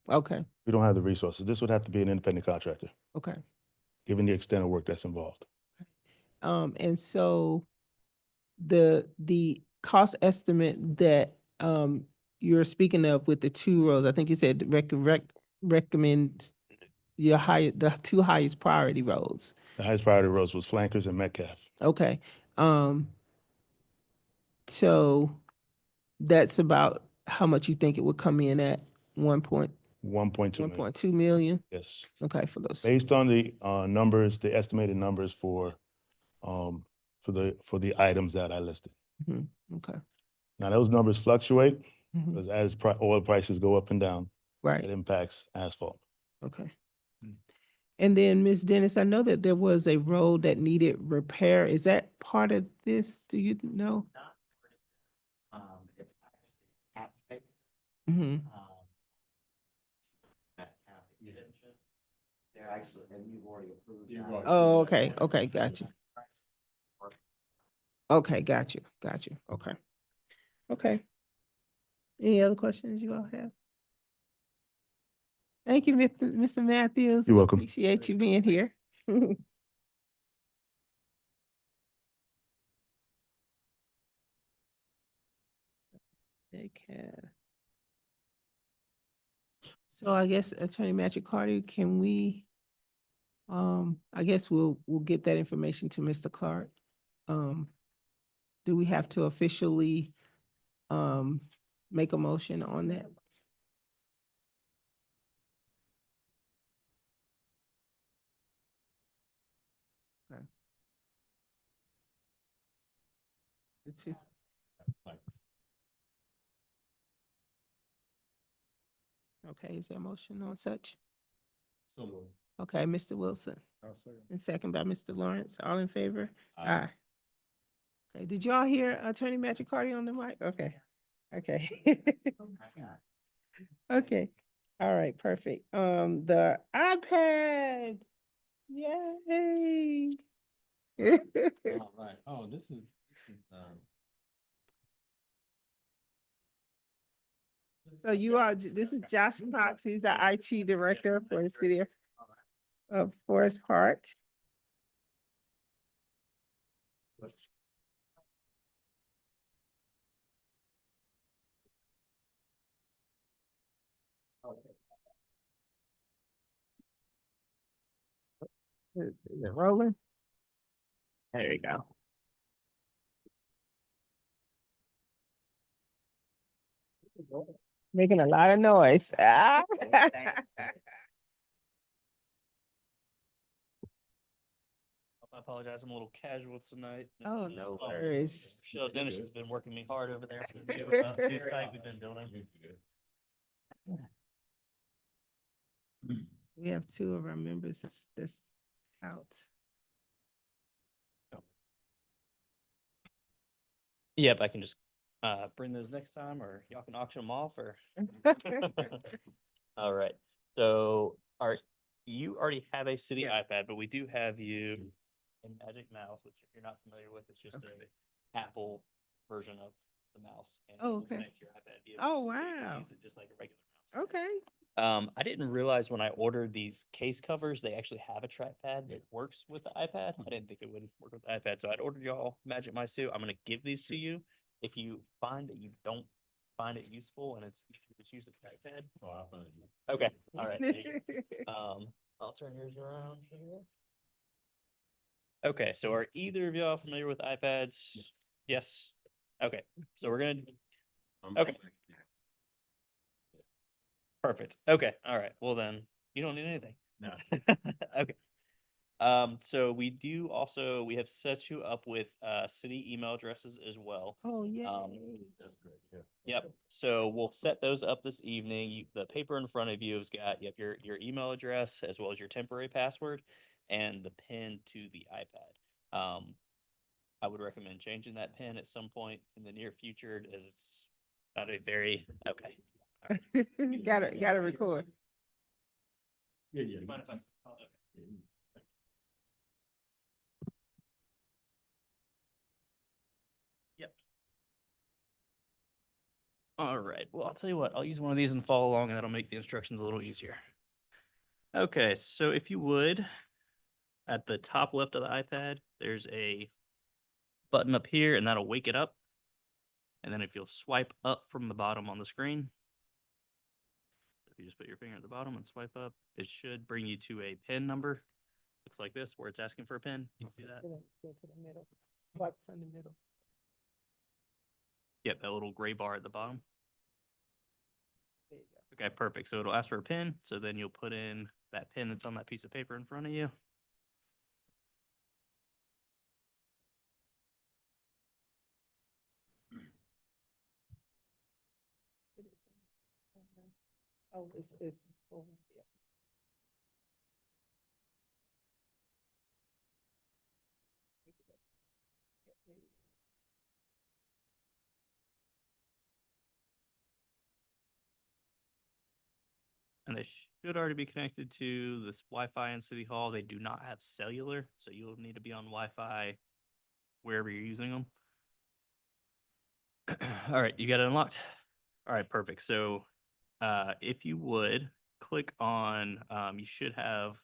Okay, We don't have the resources. This would have to be an independent contractor, okay. given the extent of work that's involved. And so the cost estimate that you're speaking of with the 2 rows, I think you said recommend the 2 highest priority roads. The highest priority roads was Flankers and Metcalf, Okay. So that's about how much you think it would come in at? 1.2 1.2 million. million? Yes. Okay, for those. Based on the numbers, the estimated numbers for the items that I listed. Mhm, okay. Now, those numbers fluctuate Mhm. because as oil prices go up and down, it Right, impacts asphalt. okay. And then, Ms. Dennis, I know that there was a road that needed repair. Is that part of this? Do you know? It's actually Mm-hmm. They're actually, and you've already approved You've that. already Oh, okay, okay, got you. Okay, got you, okay. Okay. Any other questions you all have? Thank you, Mr. Matthews. You're welcome. Appreciate you being here. Okay. So I guess Attorney Magic Carter, can we, I guess we'll get that information to Mr. Clark. Do we have to officially, make a motion on that? Okay. Let's see. Okay, is there a motion on such? Okay, Mr. Wilson, and second by Mr. Lawrence, all in favor? Aye. Okay, did y'all hear Attorney Magic Carty on the mic? Okay, okay. Okay, all right, perfect. The iPad, yay. All right. Oh, this is, So you are, this is Josh Cox, he's the IT director for the city of Forest Park. Is it rolling? There you go. Making a lot of noise. Ah. I apologize. I'm a little casual tonight. Oh, no worries. Michelle Dennis has been working me hard over there. For the new site we've been building. We have two of our members that's out. Yep, I can just bring those next time, or y'all can auction them off, or. All right. So, you already have a city Yeah. iPad, but we do have you a Magic Mouse, which if you're not familiar with, it's just Okay. a Apple version of the mouse. And it Oh, will okay. connect to your iPad via Oh, Bluetooth, so you can wow. use it just like a regular mouse. Okay. I didn't realize when I ordered these case covers, they actually have a trackpad that works with the iPad. I didn't think it would work with the iPad, so I'd ordered y'all Magic Mice too. I'm gonna give these to you. If you find that you don't find it useful and it's use the trackpad. Oh, I find it. Okay, all right. there you go. I'll turn yours around here. Okay, so are either of y'all familiar with iPads? Yes. Okay, so we're gonna. Okay. Perfect. Okay. All right. Well, then you don't need anything. No. Okay. So we do also, we have set you up with city email addresses as well. Oh, yeah. That's great, yeah. Yep. So we'll set those up this evening. The paper in front of you has got, you have your email address as well as your temporary password and the PIN to the iPad. I would recommend changing that PIN at some point in the near future, as it's not a very, okay. Gotta record. Yeah, yeah. Mind if I- oh, okay. Yep. All right. Well, I'll tell you what, I'll use one of these and follow along, and that'll make the instructions a little easier. Okay, so if you would, at the top left of the iPad, there's a button up here, and that'll wake it up. And then if you'll swipe up from the bottom on the screen, if you just put your finger at the bottom and swipe up, it should bring you to a PIN number. Looks like this, where it's asking for a PIN. You see that? Go to the middle. Wipe from the middle. Yep, that little gray bar at the bottom. There you go. Okay, perfect. So it'll ask for a PIN. So then you'll put in that PIN that's on that piece of paper in front of you. Oh, it's over there. And they should already be connected to this Wi-Fi in City Hall. They do not have cellular, so you'll need to be on Wi-Fi wherever you're using them. All right, you got it unlocked. All right, perfect. So if you would click on, you should have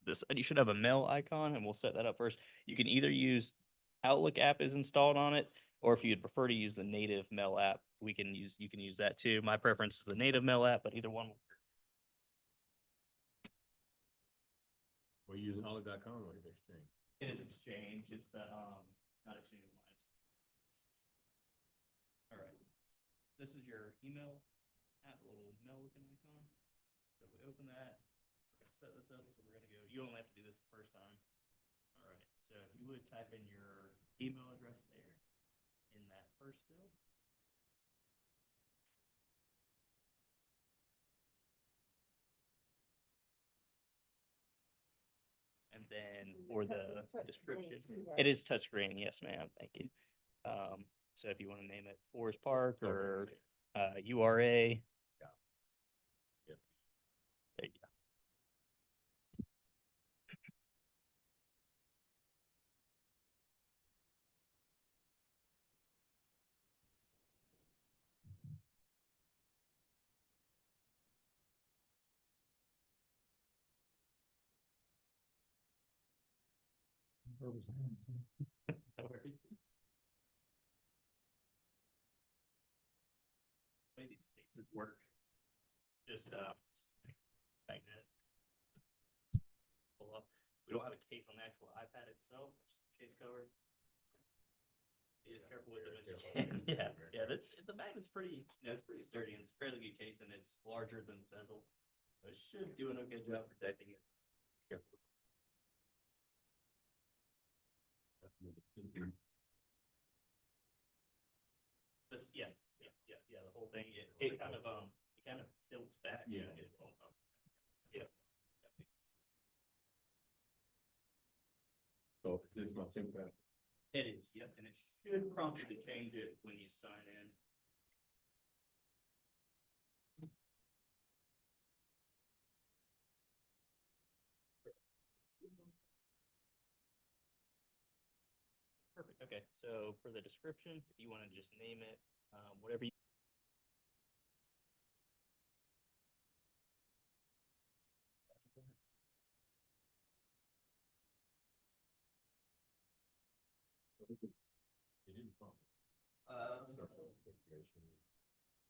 this, you should have a mail icon, and we'll set that up first. You can either use Outlook app is installed on it, or if you'd prefer to use the native mail app, you can use that too. My preference is the native mail app, but either one will work. We're using Outlook.com or Exchange? It is Exchange. It's the not Exchange Alliance. All right. This is your email app, a little mail looking icon. So if we open that, we're gonna set this up. So we're gonna go. You only have to do this the first time. All right. So you would type in your email address there in that first field. And then for the description, it is touchscreen. Yes, ma'am. Thank you. So if you want to name it Forest Park or URA. Yep. There you go. No worries. Way these cases work. Just magnet. Pull up. We don't have a case on the actual iPad itself, it's just a case cover. Be as careful with them as you can. Yeah, yeah, the magnet's pretty, it's pretty sturdy and it's a fairly good case and it's larger than the bezel. So it should do an okay job protecting it. Careful. This, yeah, the whole thing, it kind of tilts back. Yeah. Yeah. So is this my template? It is, yep, and it should prompt you to change it when you sign in. Perfect, okay, so for the description, if you want to just name it, whatever you.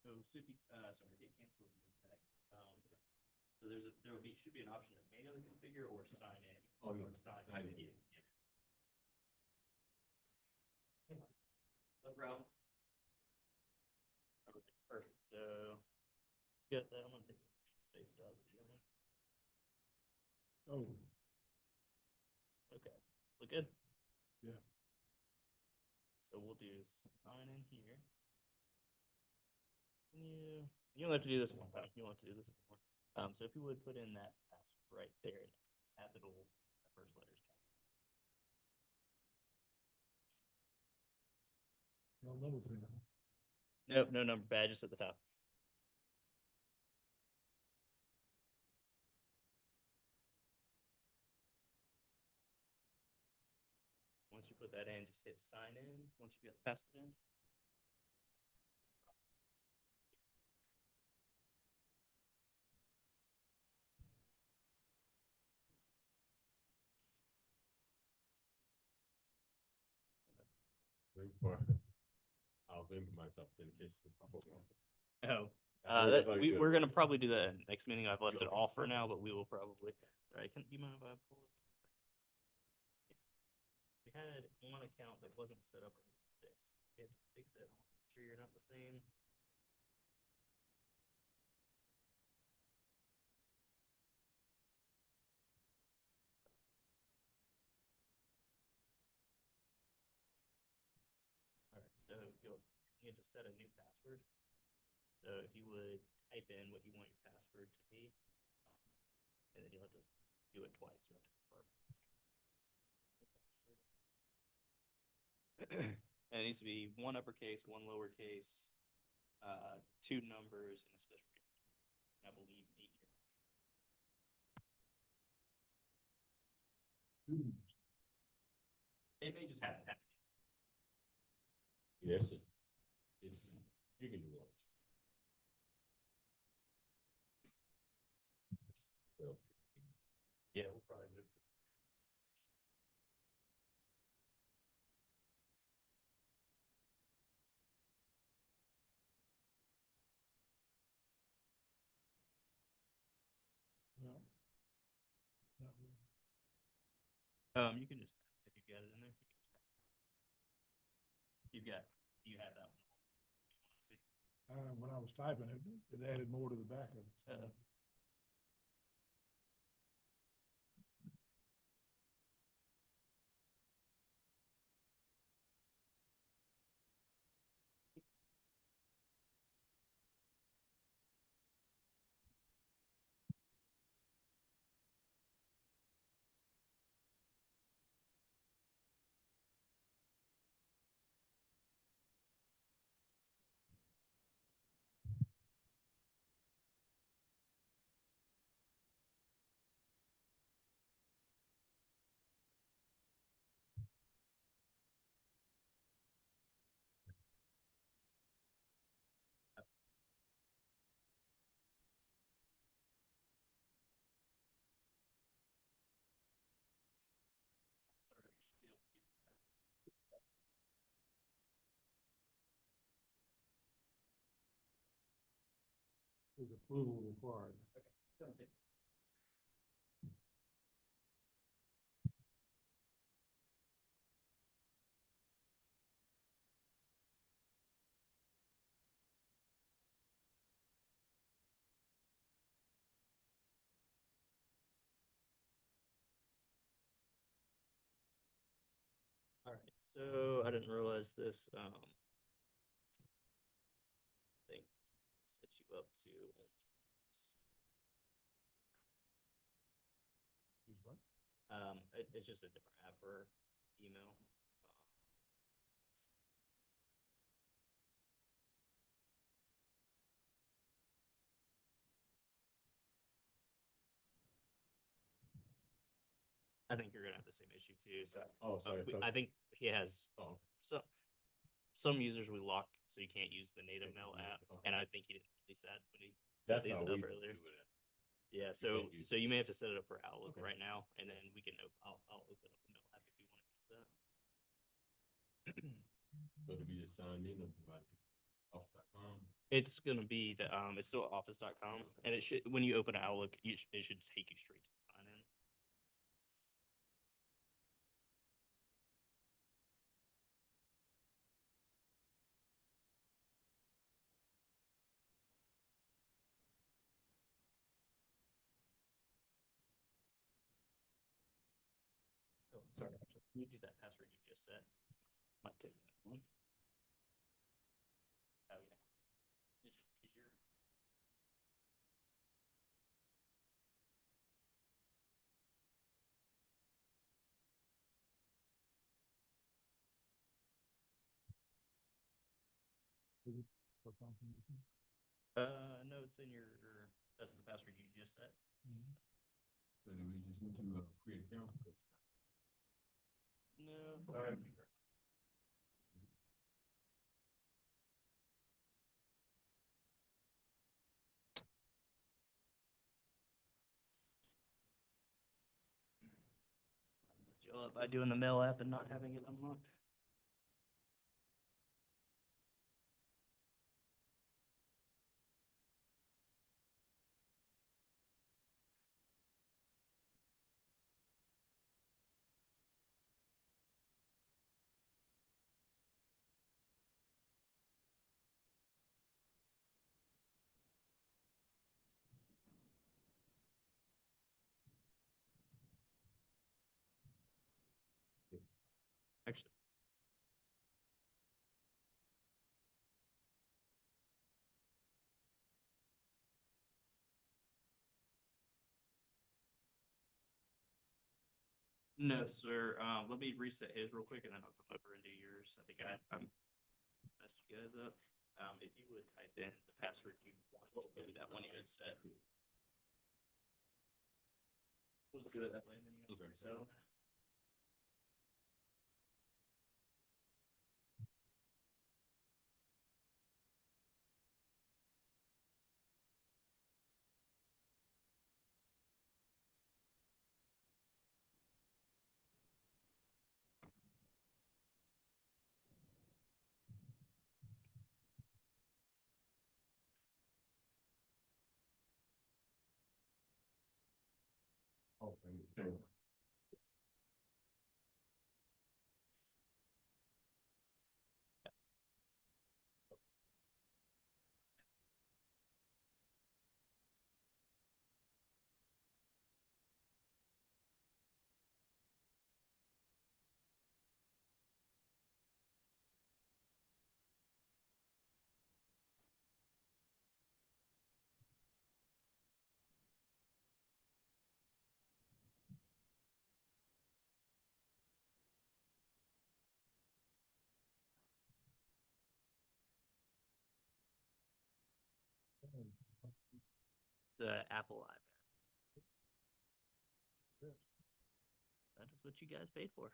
So city, sorry, get canceled. So should be an option to manually configure or sign in. Oh, no. Sign in. Yeah. No problem. Perfect, so. Get that, I'm gonna take face out. Oh, Okay, look good? yeah. So we'll do sign in here. You don't have to do this one time. You don't have to do this one more. So if you would put in that password right there, capital first letters. No numbers in there. Nope, no number badges at the top. Once you put that in, just hit sign in. Once you get the password in. I'll limit myself in case. Oh, That's all you do. we're gonna probably do that in the next meeting. I've left it off for now, but we will probably. All right, do you mind if I pull it? We had one account that wasn't set up for this. We had to fix it. Make sure you're not the same. All right, so you need to set a new password. So if you would type in what you want your password to be, and then you'll have to do it twice. You have to confirm. And it needs to be one uppercase, one lowercase, two numbers, and a special character. I believe 8 characters. It may just happen. Yes, it's, you can do it. Yeah, we'll probably move. No. Not really. You can just if you've got it in there. You've got you have that one. When I was typing it, it added more to the back of it. So. Is approval required? Okay. So I didn't realize this, thing set you up to. It's just a different app for email. I think you're gonna have the same issue too, so. Oh, sorry, I think he has, Oh. some users we lock, so you can't use the native mail app, and I think he didn't release that when he set That's these how up we do earlier. it. Yeah, can't use so you may have to set it up for Outlook Okay. right now, and then we can, I'll open up the mail app if you want to use that. So to be just signed in or provide off.com? It's gonna be the, it's still office.com, and it should, when you open Outlook, it should take you straight to the sign in. Oh, sorry, can you do that password you just set? Might take that one. Oh, yeah. It's easier. No, it's in your, that's the password you just set. So do we just need to create an account? No, sorry. Messed you up by doing the mail app and not having it unlocked. Actually. No, sir. Let me reset his real quick and then I'll come over and do yours. I think I'm messed you guys up. If you would type in the password you want to be that one you had set. We'll just do it that way. And then you Okay. so. Oh, thank you. It's a Apple iPad. That is what you guys paid for.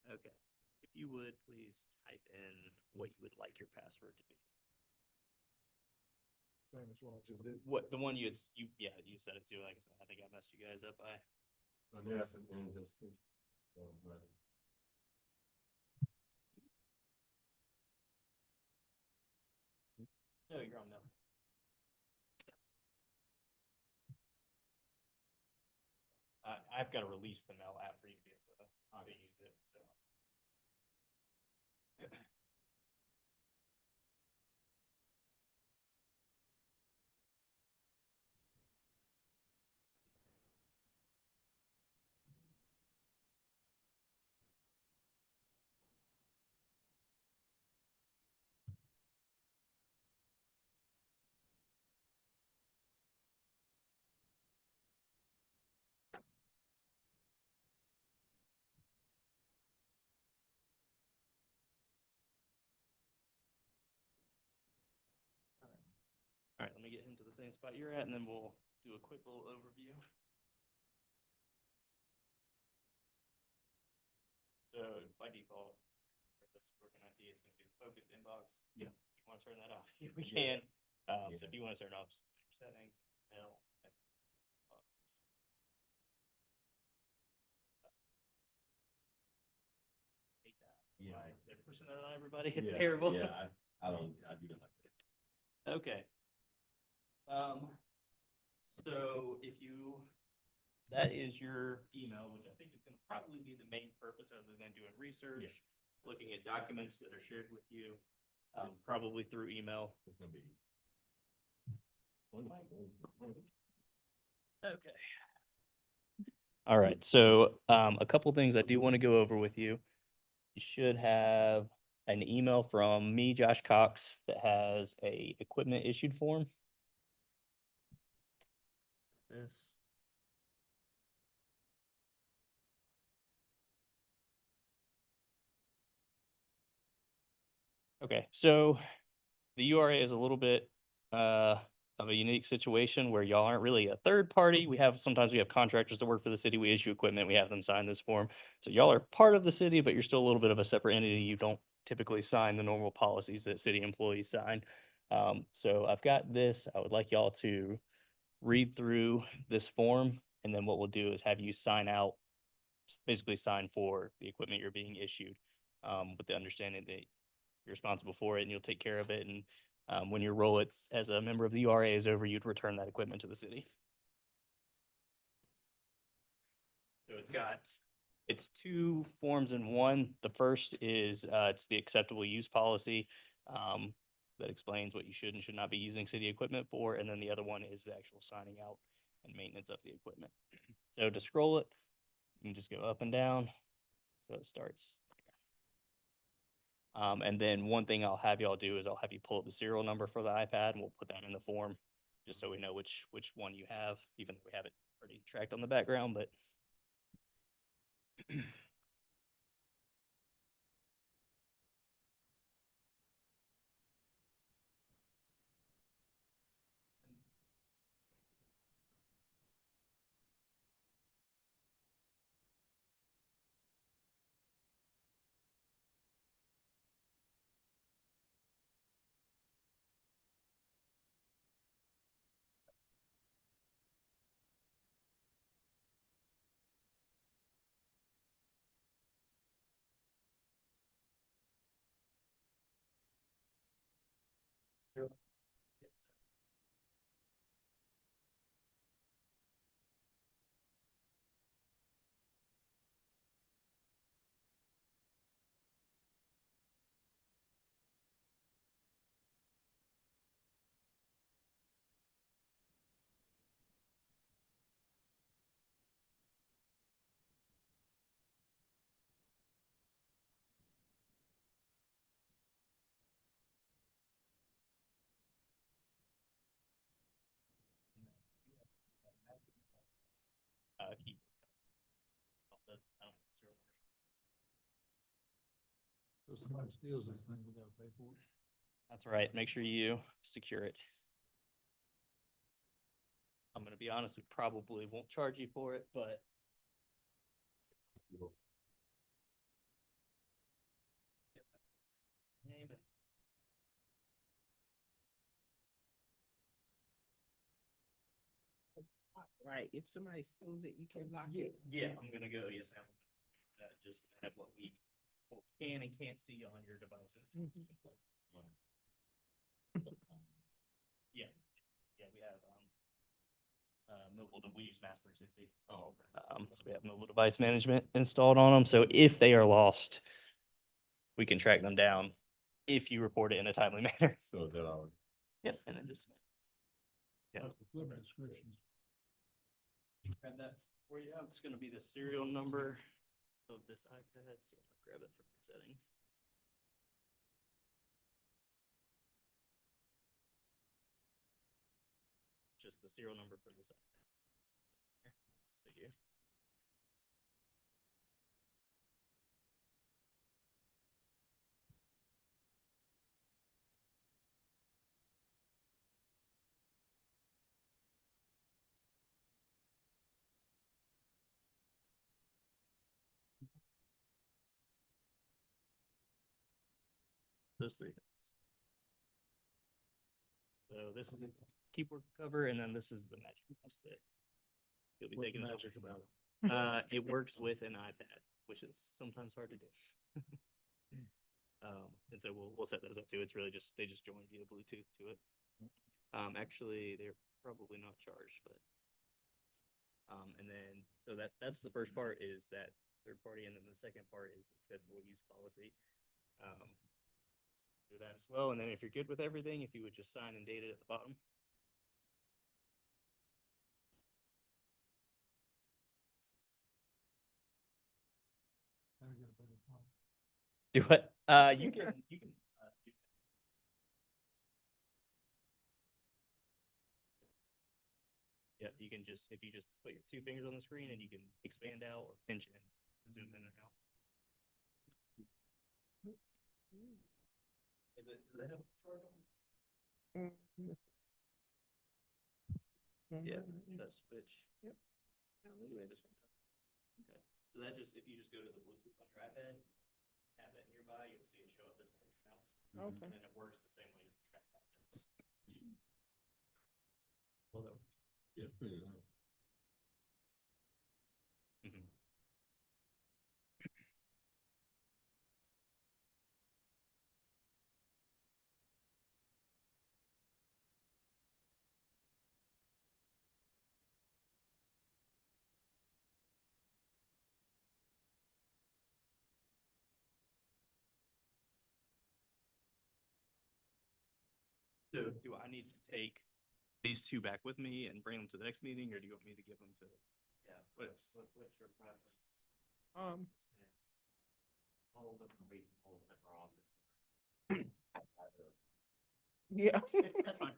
Okay. If you would please type in what you would like your password to be. Same as what I just did. What the one you had yeah, you said it too. Like I said, I think I messed you guys up by. And yes, and just. Right. No, you're on no. I've got to release the mail app for you to be able to use it. So. to get him to the same spot you're at, and then we'll do a quick little overview. So by default, for this working ID, it's going to be the focused inbox. Yeah. If you want to turn that off, we can. So if you want to turn it off, settings, no. Yeah, they're pushing that on everybody. It's terrible. I do not like that. Okay. So if you, that is your email, which I think is going to probably be the main purpose other than doing research, looking at documents that are shared with you, probably through email. It's gonna be. Okay. All right. So a couple things I do want to go over with you. You should have an email from me, Josh Cox, that has a equipment issued form. This. Okay, so the URA is a little bit of a unique situation where y'all aren't really a third party. Sometimes we have contractors that work for the city. We issue equipment. We have them sign this form. So y'all are part of the city, but you're still a little bit of a separate entity. You don't typically sign the normal policies that city employees sign. So I've got this. I would like y'all to read through this form, and then what we'll do is have you sign out, basically sign for the equipment you're being issued, with the understanding that you're responsible for it and you'll take care of it. And when your role as a member of the URA is over, you'd return that equipment to the city. So it's two forms in one. The first is it's the acceptable use policy that explains what you should and should not be using city equipment for. And then the other one is the actual signing out and maintenance of the equipment. So to scroll it, you can just go up and down. So it starts. And then one thing I'll have y'all do is I'll have you pull up the serial number for the iPad, and we'll put that in the form just so we know which one you have, even though we have it already tracked on the background. But keep. So if somebody steals this thing, we gotta pay for it. That's right. Make sure you secure it. I'm going to be honest, we probably won't charge you for it, but name it. Right, if somebody steals it, you can lock it. Yeah, I'm gonna go, yes, ma'am. Just have what we can and can't see on your devices. Yeah, we have, we use Mass 360. Oh, okay. So we have mobile device management installed on them, so if they are lost, we can track them down if you report it in a timely manner. So is that all? Yes, and then just. Yeah. Equipment descriptions. Grab that for you. It's gonna be the serial number of this iPad, so I'm gonna grab it from settings. Just the serial number for this iPad. So you. those three things. So this is the keyboard cover, and then this is the magic mouse that you'll be What's taking. magic about it? It works with an iPad, which is sometimes hard to do. And so we'll set those up too. It's really just, they just join via Bluetooth to it. Actually, they're probably not charged, but. And then, so that's the first part is that third party, and then the second part is acceptable use policy. Do that as well, and then if you're good with everything, if you would just sign and date it at the bottom. Do what? You can, yeah, you can just, if you just put your two fingers on the screen and you can expand out or pinch in, zoom in and out. Do they have a chart on? Yeah, that switch. Yep. Okay, so that just, if you just go to the Bluetooth on your iPad, have that nearby, you'll see it show up as a mouse. Okay. And then it works the same way as the trackpad does. Well, that works. Yeah, it's pretty loud. Mhm. So do I need to take these two back with me and bring them to the next meeting, or do you want me to give them to? Yeah, what's your preference? All of them are waiting, all of them are on this. Yeah. That's fine.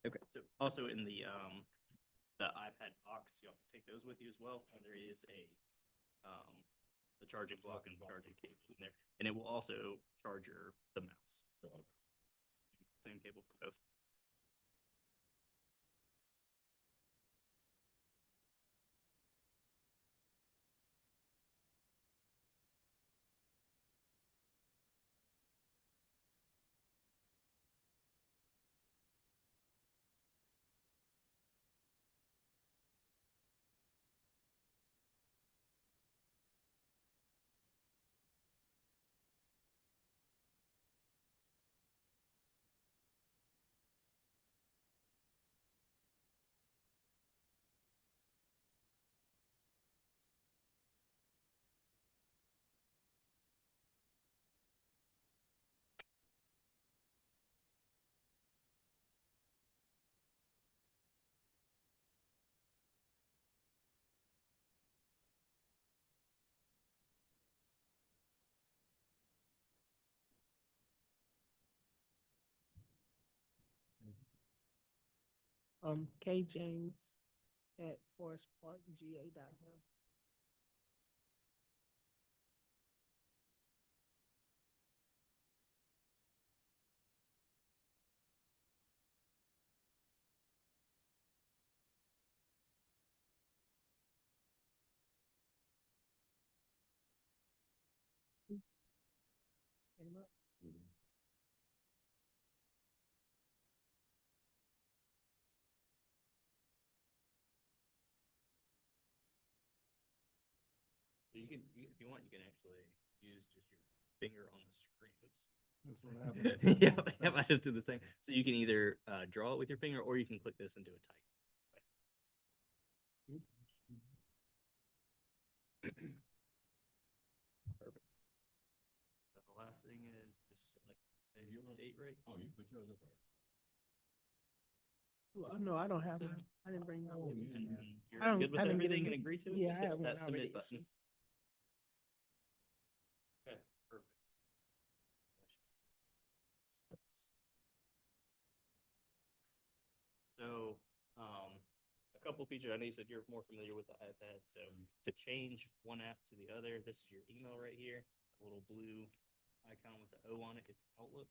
Okay, so also in the iPad box, you have to take those with you as well, and there is the charging block and charging cable in there, and it will also charge the mouse. So, same cable for both. K James at forestparkga.com. Came up. So if you want, you can actually use just your finger on the screen. Oops. That's what happened. Yeah, I just did the same. So you can either draw it with your finger, or you can click this and do it tight. Perfect. The last thing is just like your date right. Oh, you put yours up. Well, no, I don't have one. I didn't bring one. And then I don't- you're good with I didn't get everything it. and agree to it? Yeah, Just I hit have one that already. submit button. Okay, perfect. So, a couple features, I know you said you're more familiar with the iPad, so to change one app to the other, this is your email right here, a little blue icon with the O on it, it's Outlook.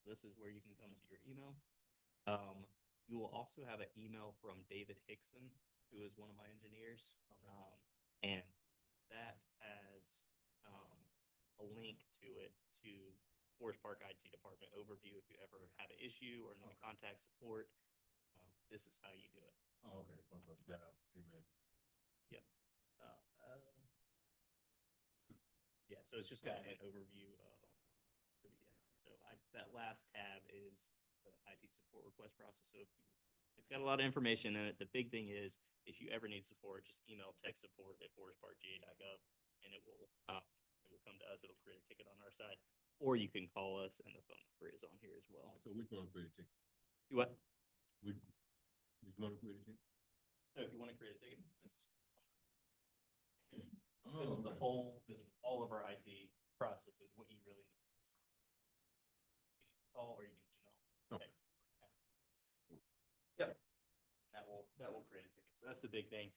This is where you can come to your email. You will also have an email from David Hickson, who is one of my engineers. And that has a link to it to Forest Park IT department overview. If you ever have an issue or need contact support, this is how you do it. Oh, okay. Yep. Yeah, so it's just got an overview of, so that last tab is the IT support request process. So it's got a lot of information in it. The big thing is, if you ever need support, just email tech support at forestparkga.gov and it will come to us. It'll create a ticket on our side, or you can call us and the phone number is on here as well. So which one create a ticket? You what? Which one create a ticket? So if you want to create a ticket, this is the whole, this is all of our IT processes, what you really need. Call or you can email. Text. Yep. That will create a ticket. So that's the big thing.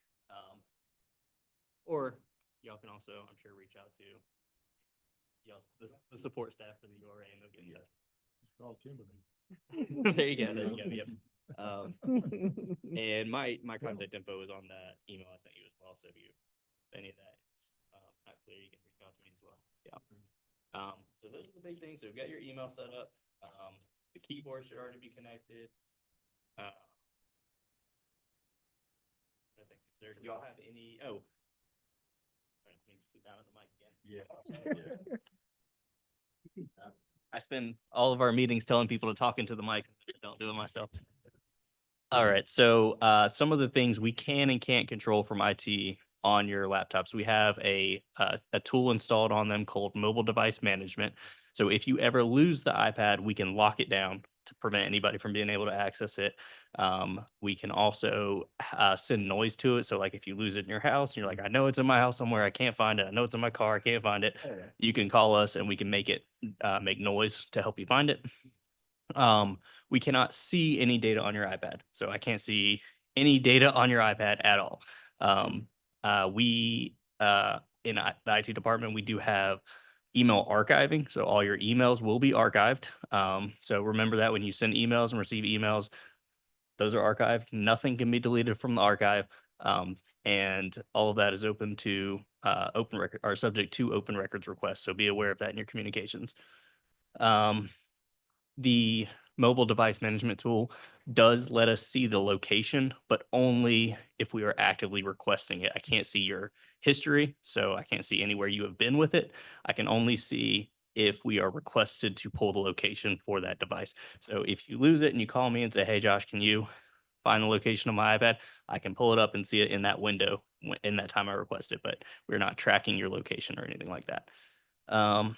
Or y'all can also, I'm sure, reach out to y'all, the support staff for the URA and they'll get in touch. It's called Timberlake. There you go. There you go. Yep. And my contact info is on that email I sent you as well. So if any of that is not clear, you can reach out to me as well. Yeah. So those are the big things. So we've got your email set up. The keyboard should already be connected. I think do y'all have any? Oh, I need to sit down at the mic again. Yeah. I spend all of our meetings telling people to talk into the mic. I don't do it myself. All right. So some of the things we can and can't control from IT on your laptops. We have a tool installed on them called Mobile Device Management. So if you ever lose the iPad, we can lock it down to prevent anybody from being able to access it. We can also send noise to it. So like if you lose it in your house, and you're like, I know it's in my house somewhere, I can't find it. I know it's in my car, I can't find it. You can call us and we can make it make noise to help you find it. We cannot see any data on your iPad. So I can't see any data on your iPad at all. We in the IT department, we do have email archiving. So all your emails will be archived. So remember that when you send emails and receive emails, those are archived. Nothing can be deleted from the archive. And all of that is open to open record or subject to open records requests. So be aware of that in your communications. The mobile device management tool does let us see the location, but only if we are actively requesting it. I can't see your history, so I can't see anywhere you have been with it. I can only see if we are requested to pull the location for that device. So if you lose it and you call me and say, hey, Josh, can you find the location of my iPad? I can pull it up and see it in that window in that time I request it, but we're not tracking your location or anything like that. What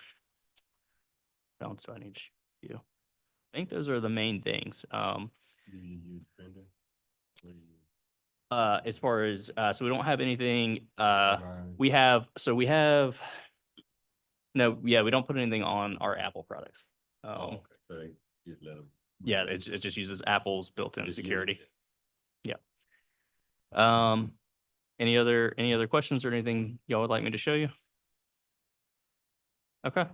else do I need to show you? I think those are the main things. Do you use Fender? What do you use? As far as so we don't have anything. Environment? We have no, yeah, we don't put anything on our Apple products. Oh, okay. So they just let them. Yeah, it just uses Apple's built-in Just use security. it. Yeah. Any other questions or anything y'all would like me to show you? Okay.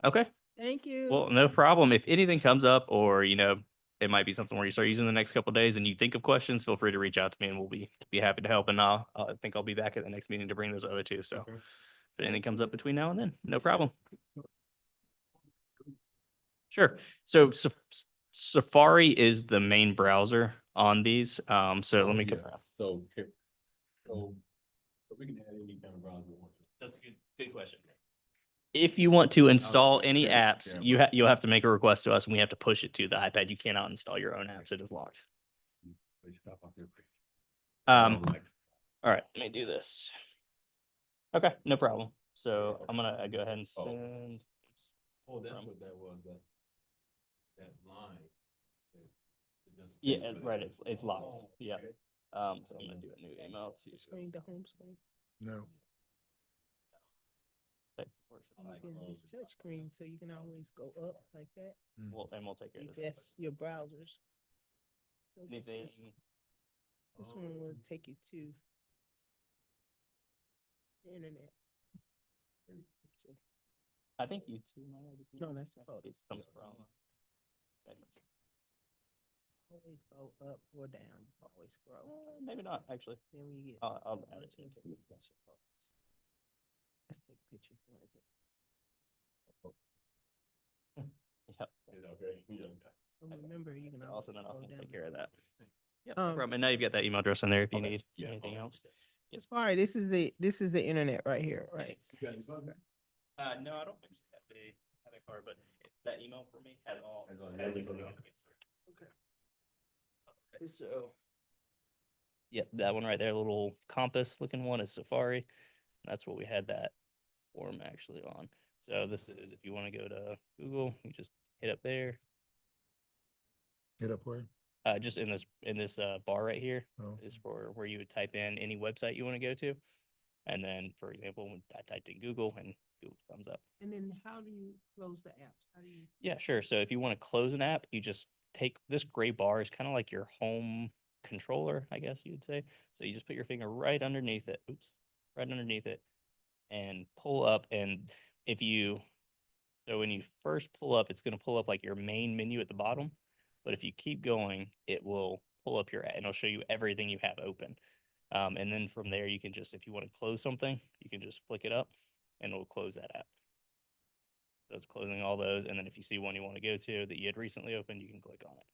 Okay. Thank you. Well, no problem. If anything comes up or, it might be something where you start using the next couple of days and you think of questions, feel free to reach out to me and we'll be happy to help. And I think I'll be back at the next meeting to bring those other two. So Okay. if anything comes up between now and then, no problem. Sure. So Safari is the main browser on these. So let me Yeah. compare. So we can add any kind of browser we want to. That's a good question. If you want to install Okay, any yeah, apps, yeah, you'll have to make a request to us and we have to push it to the iPad. You cannot install your own apps. It is locked. Please stop off your page. All right, let me do this. Okay, no problem. So I'm gonna go ahead and Oh. send. Oh, that's what that was, that line. It just- Yeah, right. It's locked. Oh, Yeah. okay. So I'm gonna do a new email to. Screen, the home screen. No. You can use touch screen, so you can always go up like that. And we'll take care See of this. that's your browsers. So Anything? this one will take you to the internet. I think you two might already. be- No, that's Oh, it comes from. Always go up or down, always scroll. Maybe not, actually. Then we get. I'll add it to it. Let's take a picture. You wanna take- Yep. So remember, you can Also, then I'll scroll down. take care of that. Yep. Um, And now you've got that email address in there if you Okay. need Yeah. anything else. Safari, this is the internet right here, right? No, I don't actually have a card, but that email for me has all. Has all the has everything everything on in it. Okay, so. Yep, that one right there, little compass looking one is Safari. That's what we had that form actually on. So this is, if you want to go to Google, you just hit up there. Hit up where? Just in this bar right here Oh. is for where you would type in any website you want to go to. And then, for example, when I typed in Google and Google comes up. And then how do you close the apps? How do you? Yeah, sure. So if you want to close an app, you just take this gray bar is kind of like your home controller, I guess you would say. So you just put your finger right underneath it. Oops, right underneath it and pull up. And so when you first pull up, it's going to pull up like your main menu at the bottom. But if you keep going, it will pull up and it'll show you everything you have open. And then from there, you can just, if you want to close something, you can just flick it up and it'll close that app. So it's closing all those. And then if you see one you want to go to that you had recently opened, you can click on it.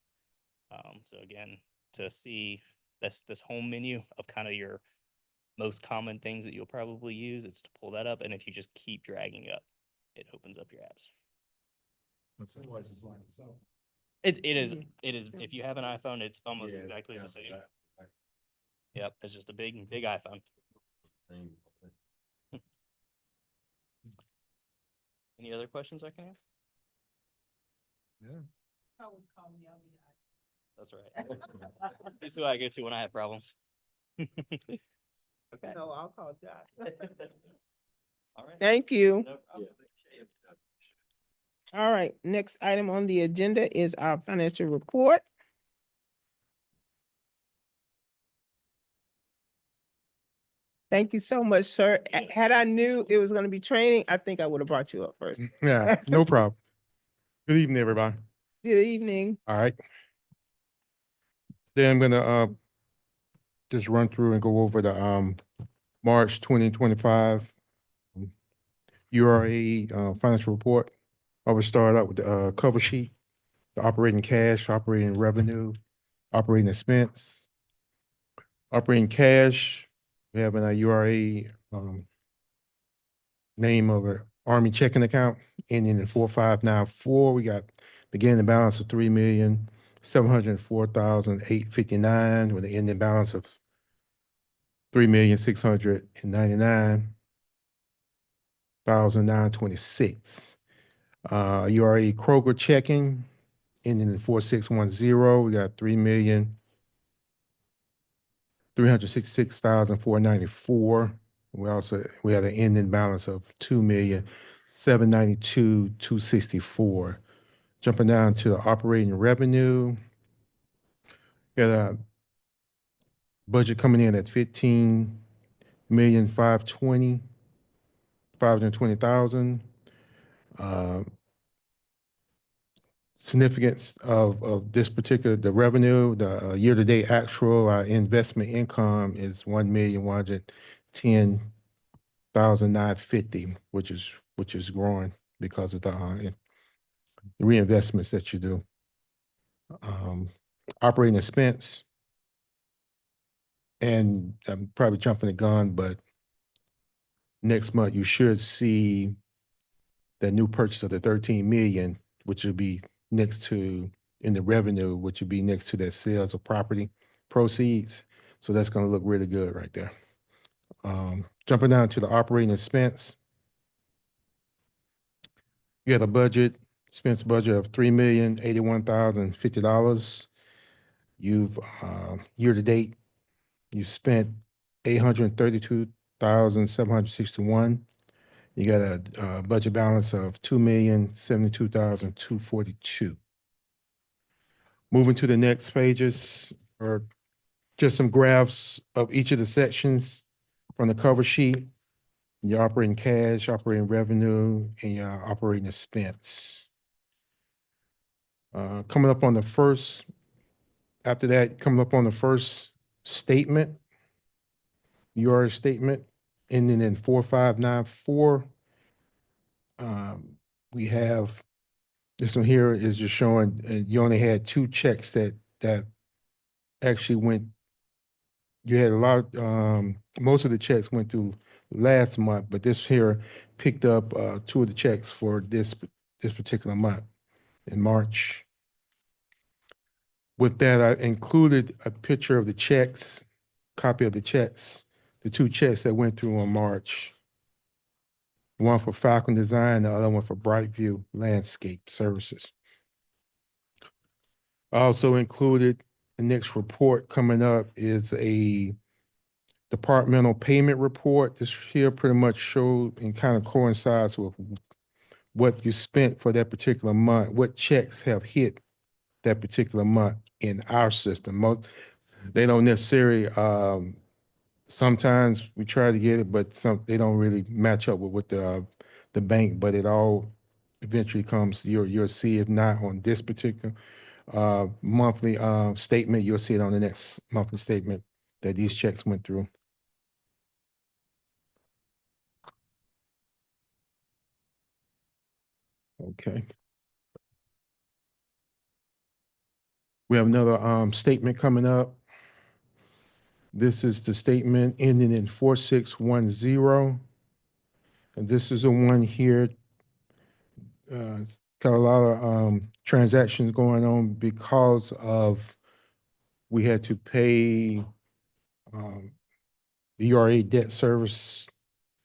So again, to see this home menu of kind of your most common things that you'll probably use, it's to pull that up. And if you just keep dragging up, it opens up your apps. It is, Yeah. if you have an iPhone, it's almost exactly the same. Yep, it's just a big iPhone. Any other questions I can ask? Always call me, I'll be the That's right. That's who I go to when I have problems. Okay. No, I'll call Josh. All right. Thank you. No problem. All right, next item on the agenda is our financial report. Thank you so much, sir. Yes. Had I knew it was gonna be training, I think I would have brought you up first. Yeah, no problem. Good evening, everybody. Good evening. All right. Then I'm gonna just run through and go over the March 2025 URA financial report. I will start out with the cover sheet, the operating cash, operating revenue, operating expense. Operating cash, we have in our URA name of an Army checking account ending in 4594. We got beginning balance of 3,704,859 with an ending balance of 3,699,926. URA Kroger checking ending in 4610. We got 3,366,494. We had an ending balance of 2,792,264. Jumping down to the operating revenue, we got a budget coming in at 15,520,000. Significance of this particular, the revenue, the year-to-date actual, investment income is 1,110,950, which is growing because of the reinvestments that you do. Operating expense, and I'm probably jumping the gun, but next month you should see the new purchase of the 13 million, which will be next to, in the revenue, which would be next to that sales of property proceeds. So that's going to look really good right there. Jumping down to the operating expense, you got a budget, expense budget of $3,081,050. You've year to date, you've spent $832,761. You got a budget balance of $2,072,242. Moving to the next pages are just some graphs of each of the sections from the cover sheet. Your operating cash, operating revenue, and your operating expense. Coming up on the first, after that, coming up on the first statement, your statement ending in 4594. We have, this one here is just showing, you only had two checks that actually went, you had a lot, most of the checks went through last month, but this here picked up two of the checks for this particular month in March. With that, I included a picture of the checks, copy of the checks, the two checks that went through in March. One for Falcon Design, the other one for Brightview Landscape Services. I also included the next report coming up is a departmental payment report. This here pretty much showed and kind of coincides with what you spent for that particular month, what checks have hit that particular month in our system. They don't necessarily, sometimes we try to get it, but they don't really match up with what the bank, but it all eventually comes, you'll see, if not on this particular monthly statement, you'll see it on the next monthly statement that these checks went through. Okay. We have another statement coming up. This is the statement ending in 4610. And this is the one here. It's got a lot of transactions going on because of we had to pay the URA debt service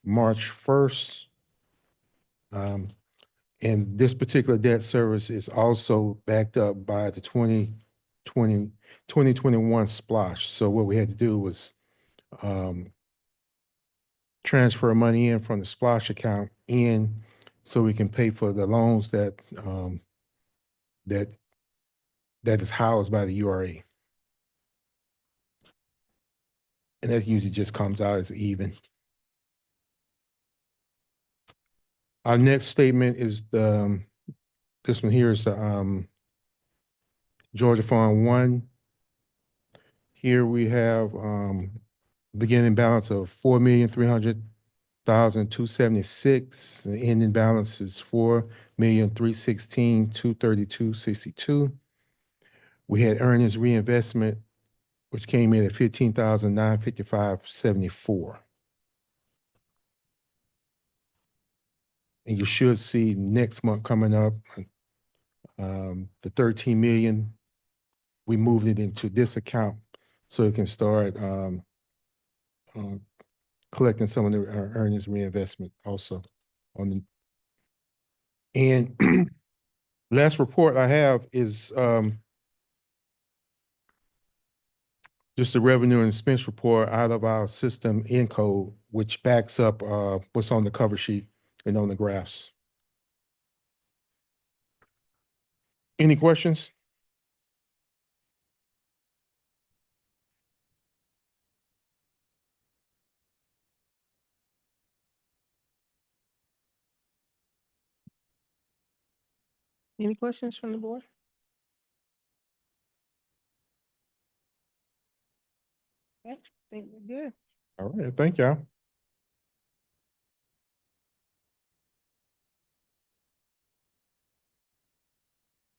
March 1st. And this particular debt service is also backed up by the 2021 splosh. So what we had to do was transfer money in from the splosh account in so we can pay for the loans that is housed by the URA. And that usually just comes out as even. Our next statement is this one here is the Georgia Fund 1. Here we have beginning balance of $4,300,276. The ending balance is $4,316,232.62. We had earnings reinvestment, which came in at $15,955.74. And you should see next month coming up, the 13 million, we moved it into this account so it can start collecting some of the earnings reinvestment also on the. And last report I have is just the revenue and expense report out of our system Encode, which backs up what's on the cover sheet and on the graphs. Any questions? Any questions from the board? Okay, I think we're good. All right, thank y'all.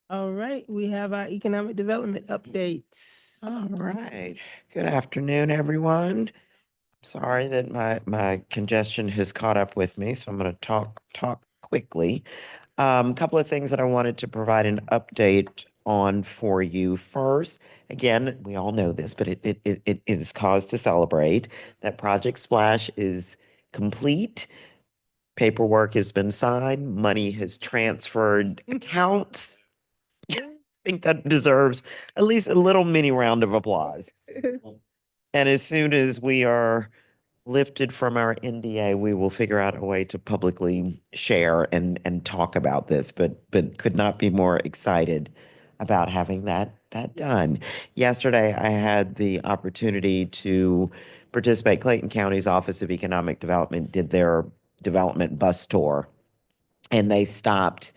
All right, we have our economic development updates. All right. Good afternoon, everyone. Sorry that my congestion has caught up with me, so I'm going to talk quickly. Couple of things that I wanted to provide an update on for you. First, again, we all know this, but it is cause to celebrate that Project Splash is complete. Paperwork has been signed, money has transferred accounts. I think that deserves at least a little mini round of applause. And as soon as we are lifted from our NDA, we will figure out a way to publicly share and talk about this, but could not be more excited about having that that done. Yesterday, I had the opportunity to participate. Clayton County's Office of Economic Development did their development bus tour, and they stopped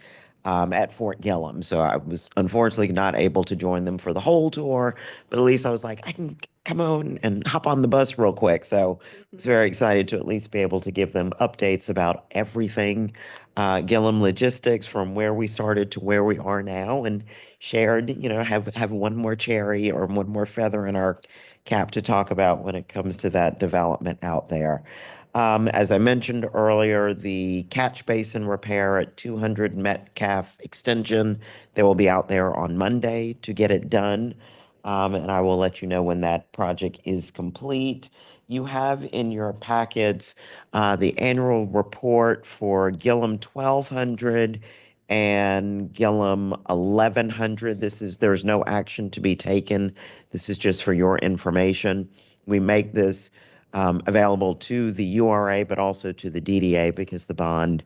at Fort Gillem. So I was unfortunately not able to join them for the whole tour, but at least I was like, I can come on and hop on the bus real quick. So I was very excited to at least be able to give them updates about everything Gillem logistics from where we started to where we are now, and shared, have one more cherry or one more feather in our cap to talk about when it comes to that development out there. As I mentioned earlier, the catch basin repair at 200 Metcalf Extension, they will be out there on Monday to get it done. And I will let you know when that project is complete. You have in your packets the annual report for Gillem 1200 and Gillem 1100. There's no action to be taken. This is just for your information. We make this available to the URA, but also to the DDA because the bond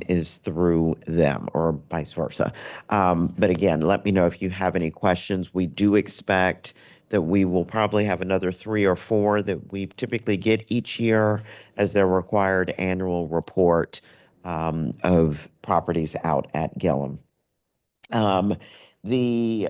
is through them, or vice versa. But again, let me know if you have any questions. We do expect that we will probably have another 3 or 4 that we typically get each year as their required annual report of properties out at Gillem. The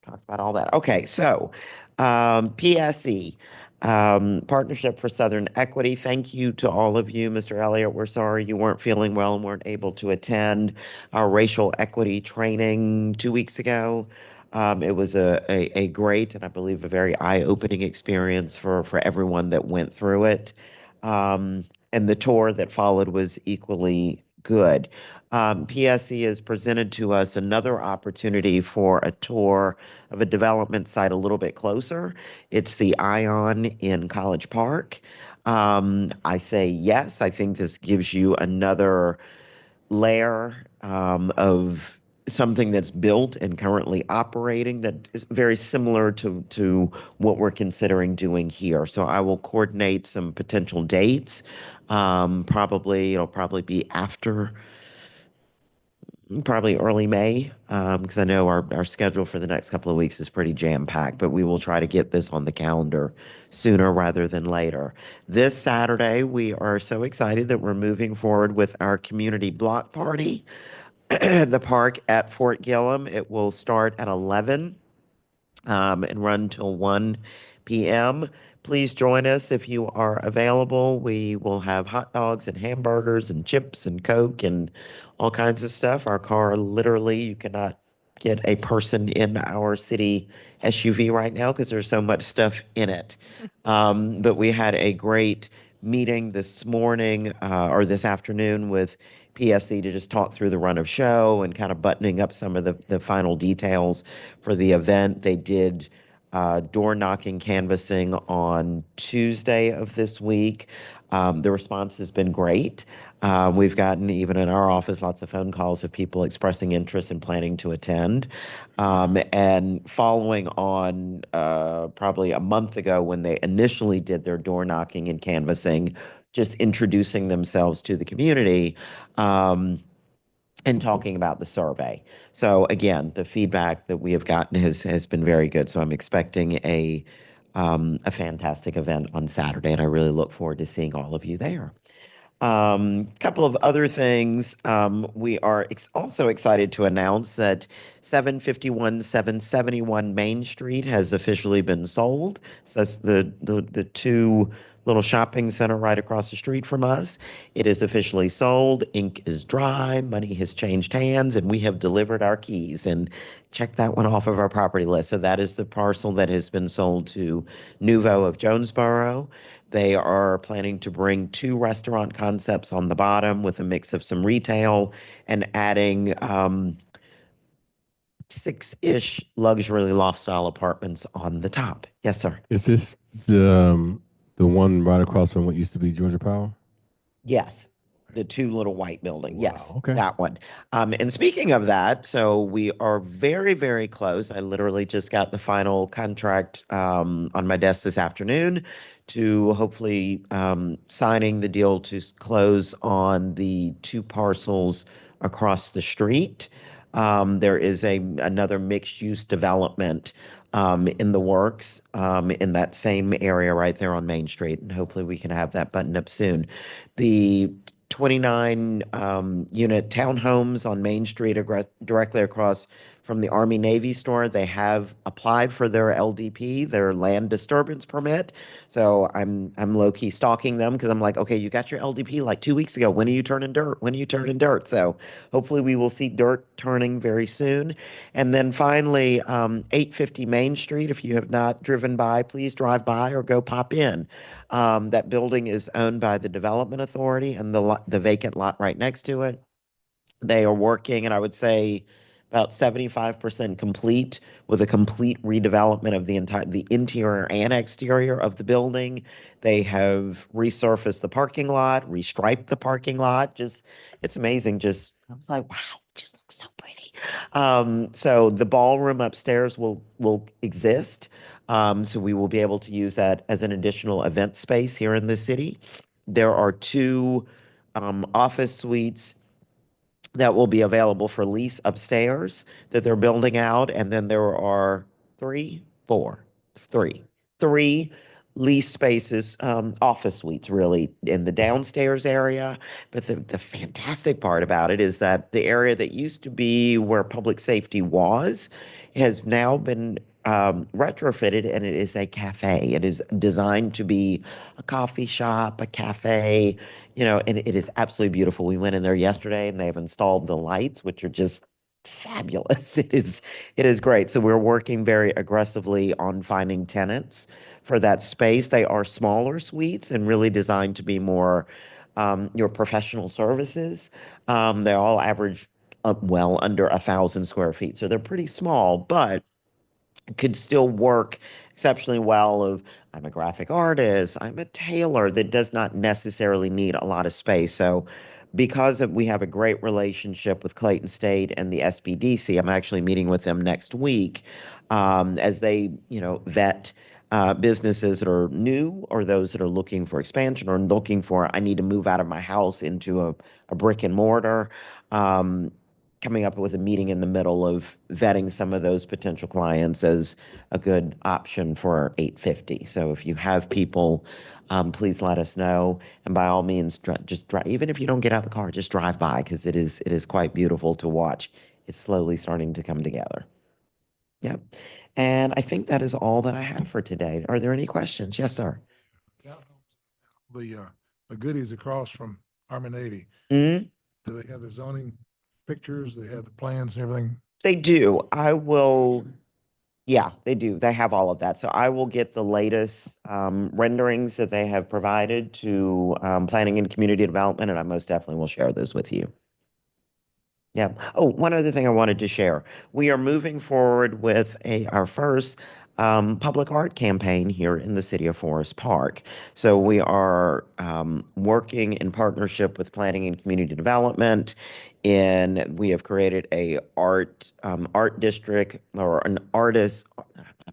Talked about all that. Okay, so PSE, Partnership for Southern Equity. Thank you to all of you. Mr. Elliott, we're sorry you weren't feeling well and weren't able to attend our racial equity training 2 weeks ago. It was a great and I believe a very eye-opening experience for everyone that went through it. And the tour that followed was equally good. PSE has presented to us another opportunity for a tour of a development site a little bit closer. It's the Ion in College Park. I say yes. I think this gives you another layer of something that's built and currently operating that is very similar to what we're considering doing here. So I will coordinate some potential dates. It'll probably be after probably early May, because I know our schedule for the next couple of weeks is pretty jam-packed, but we will try to get this on the calendar sooner rather than later. This Saturday, we are so excited that we're moving forward with our community block party at the park at Fort Gillem. It will start at 11 and run till 1 p.m. Please join us if you are available. We will have hot dogs and hamburgers and chips and Coke and all kinds of stuff. Our car, literally, you cannot get a person in our city SUV right now because there's so much stuff in it. But we had a great meeting this morning or this afternoon with PSC to just talk through the run of show and kind of buttoning up some of the final details for the event. They did door knocking canvassing on Tuesday of this week. The response has been great. We've gotten, even in our office, lots of phone calls of people expressing interest and planning to attend. And following on probably a month ago when they initially did their door knocking and canvassing, just introducing themselves to the community. And talking about the survey. So again, the feedback that we have gotten has been very good. So I'm expecting a fantastic event on Saturday, and I really look forward to seeing all of you there. Couple of other things. We are also excited to announce that 751 771 Main Street has officially been sold. So that's the two little shopping center right across the street from us. It is officially sold. Ink is dry. Money has changed hands, and we have delivered our keys. And check that one off of our property list. So that is the parcel that has been sold to Nuvo of Jonesboro. They are planning to bring 2 restaurant concepts on the bottom with a mix of some retail and adding 6-ish luxury loft style apartments on the top. Yes, sir. Is this the one right across from what used to be Georgia Power? Yes. The 2 little white buildings. Yes, Wow, okay. that one. And speaking of that, so we are very, very close. I literally just got the final contract on my desk this afternoon to hopefully signing the deal to close on the 2 parcels across the street. There is another mixed-use development in the works in that same area right there on Main Street, and hopefully we can have that buttoned up soon. The 29 unit townhomes on Main Street directly across from the Army Navy store. They have applied for their LDP, their land disturbance permit. So I'm low key stalking them because I'm like, okay, you got your LDP like 2 weeks ago. When are you turning dirt? When are you turning dirt? So hopefully we will see dirt turning very soon. And then finally, 850 Main Street. If you have not driven by, please drive by or go pop in. That building is owned by the Development Authority and the vacant lot right next to it. They are working, and I would say about 75% complete with a complete redevelopment of the interior and exterior of the building. They have resurfaced the parking lot, restriped the parking lot. Just, it's amazing. Just, I was like, wow, it just looks so pretty. So the ballroom upstairs will exist. So we will be able to use that as an additional event space here in the city. There are two office suites that will be available for lease upstairs that they're building out. And then there are three lease spaces, office suites really in the downstairs area. But the fantastic part about it is that the area that used to be where public safety was has now been retrofitted, and it is a cafe. It is designed to be a coffee shop, a cafe, and it is absolutely beautiful. We went in there yesterday and they've installed the lights, which are just fabulous. It is great. So we're working very aggressively on finding tenants for that space. They are smaller suites and really designed to be more your professional services. They all average well under 1,000 square feet. So they're pretty small, but could still work exceptionally well of I'm a graphic artist, I'm a tailor that does not necessarily need a lot of space. So we have a great relationship with Clayton State and the SBDC, I'm actually meeting with them next week as they, vet businesses that are new or those that are looking for expansion or looking for, I need to move out of my house into a brick and mortar. Coming up with a meeting in the middle of vetting some of those potential clients as a good option for 850. So if you have people, please let us know. And by all means, just drive, even if you don't get out of the car, just drive by because it is quite beautiful to watch. It's slowly starting to come together. Yep. And I think that is all that I have for today. Are there any questions? Yes, sir. The goodies across from Army Navy, Mhm. do they have the zoning pictures? They have the plans and everything? They do. Yeah, they do. They have all of that. So I will get the latest renderings that they have provided to Planning and Community Development, and I most definitely will share those with you. Yeah. Oh, one other thing I wanted to share. We are moving forward with our first public art campaign here in the city of Forest Park. So we are working in partnership with Planning and Community Development, and we have created a art district or an artist.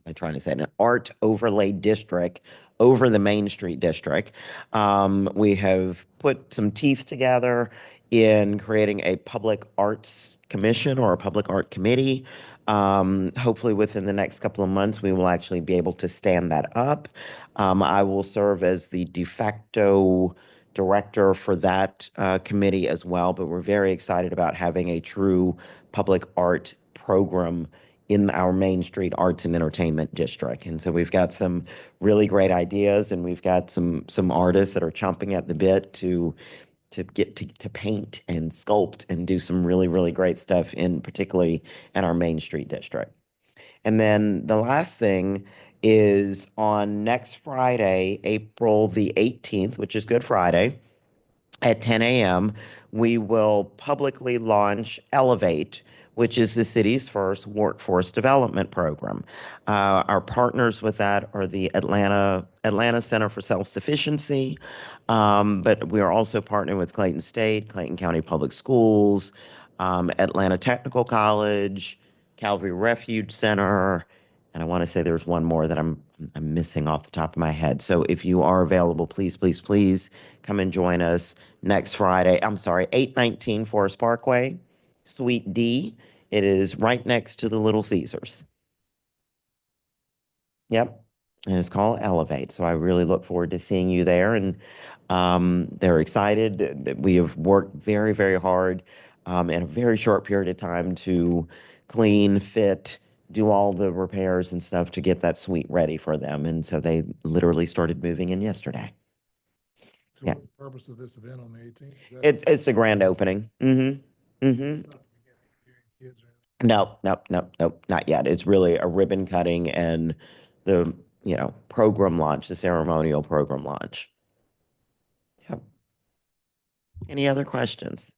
I'm trying to say an art overlay district over the Main Street district. We have put some teeth together in creating a public arts commission or a public art committee. Hopefully within the next couple of months, we will actually be able to stand that up. I will serve as the de facto director for that committee as well, but we're very excited about having a true public art program in our Main Street Arts and Entertainment District. And so we've got some really great ideas, and we've got some artists that are chomping at the bit to get to paint and sculpt and do some really, really great stuff particularly in our Main Street district. And then the last thing is on next Friday, April the 18th, which is Good Friday, at 10 a.m., we will publicly launch Elevate, which is the city's first workforce development program. Our partners with that are the Atlanta Center for Self-Sufficiency, but we are also partnering with Clayton State, Clayton County Public Schools, Atlanta Technical College, Calvary Refuge Center, and I want to say there's one more that I'm missing off the top of my head. So if you are available, please, please, please come and join us next Friday. I'm sorry, 819 Forest Parkway, Suite D It is right next to the Little Caesars. Yep. And it's called Elevate. So I really look forward to seeing you there. And they're excited that we have worked very, very hard in a very short period of time to clean, fit, do all the repairs and stuff to get that suite ready for them. And so they literally started moving in yesterday. So Yeah. what's the purpose of this event on the 18th? It's the grand opening. No, nope, nope, nope, not yet. It's really a ribbon cutting and the, program launch, the ceremonial program launch. Yep. Any other questions?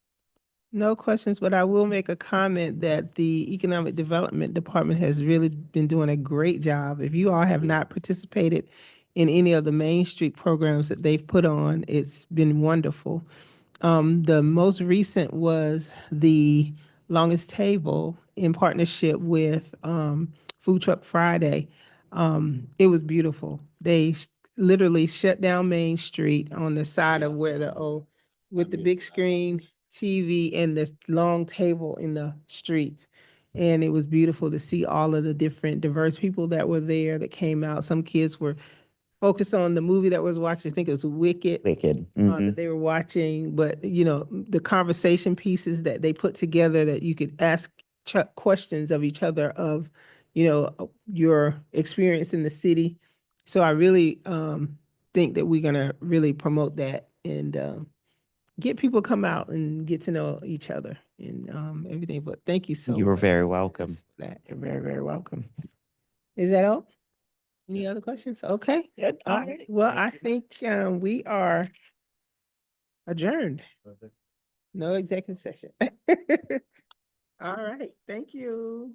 No questions, but I will make a comment that the Economic Development Department has really been doing a great job. If you all have not participated in any of the Main Street programs that they've put on, it's been wonderful. The most recent was the Longest Table in partnership with Food Truck Friday. It was beautiful. They literally shut down Main Street on the side of where with the big screen TV and this long table in the street. And it was beautiful to see all of the different diverse people that were there that came out. Some kids were focused on the movie that was watching. I think it was Wicked. Wicked. That they were watching, but the conversation pieces that they put together that you could ask questions of each other of, your experience in the city. So I really think that we're gonna really promote that and get people come out and get to know each other and everything. But thank you so You were much very welcome. for that. You're very, very welcome. Is that all? Any other questions? Okay. Yeah, All right. Well, I think we are adjourned. No executive session. All right. Thank you.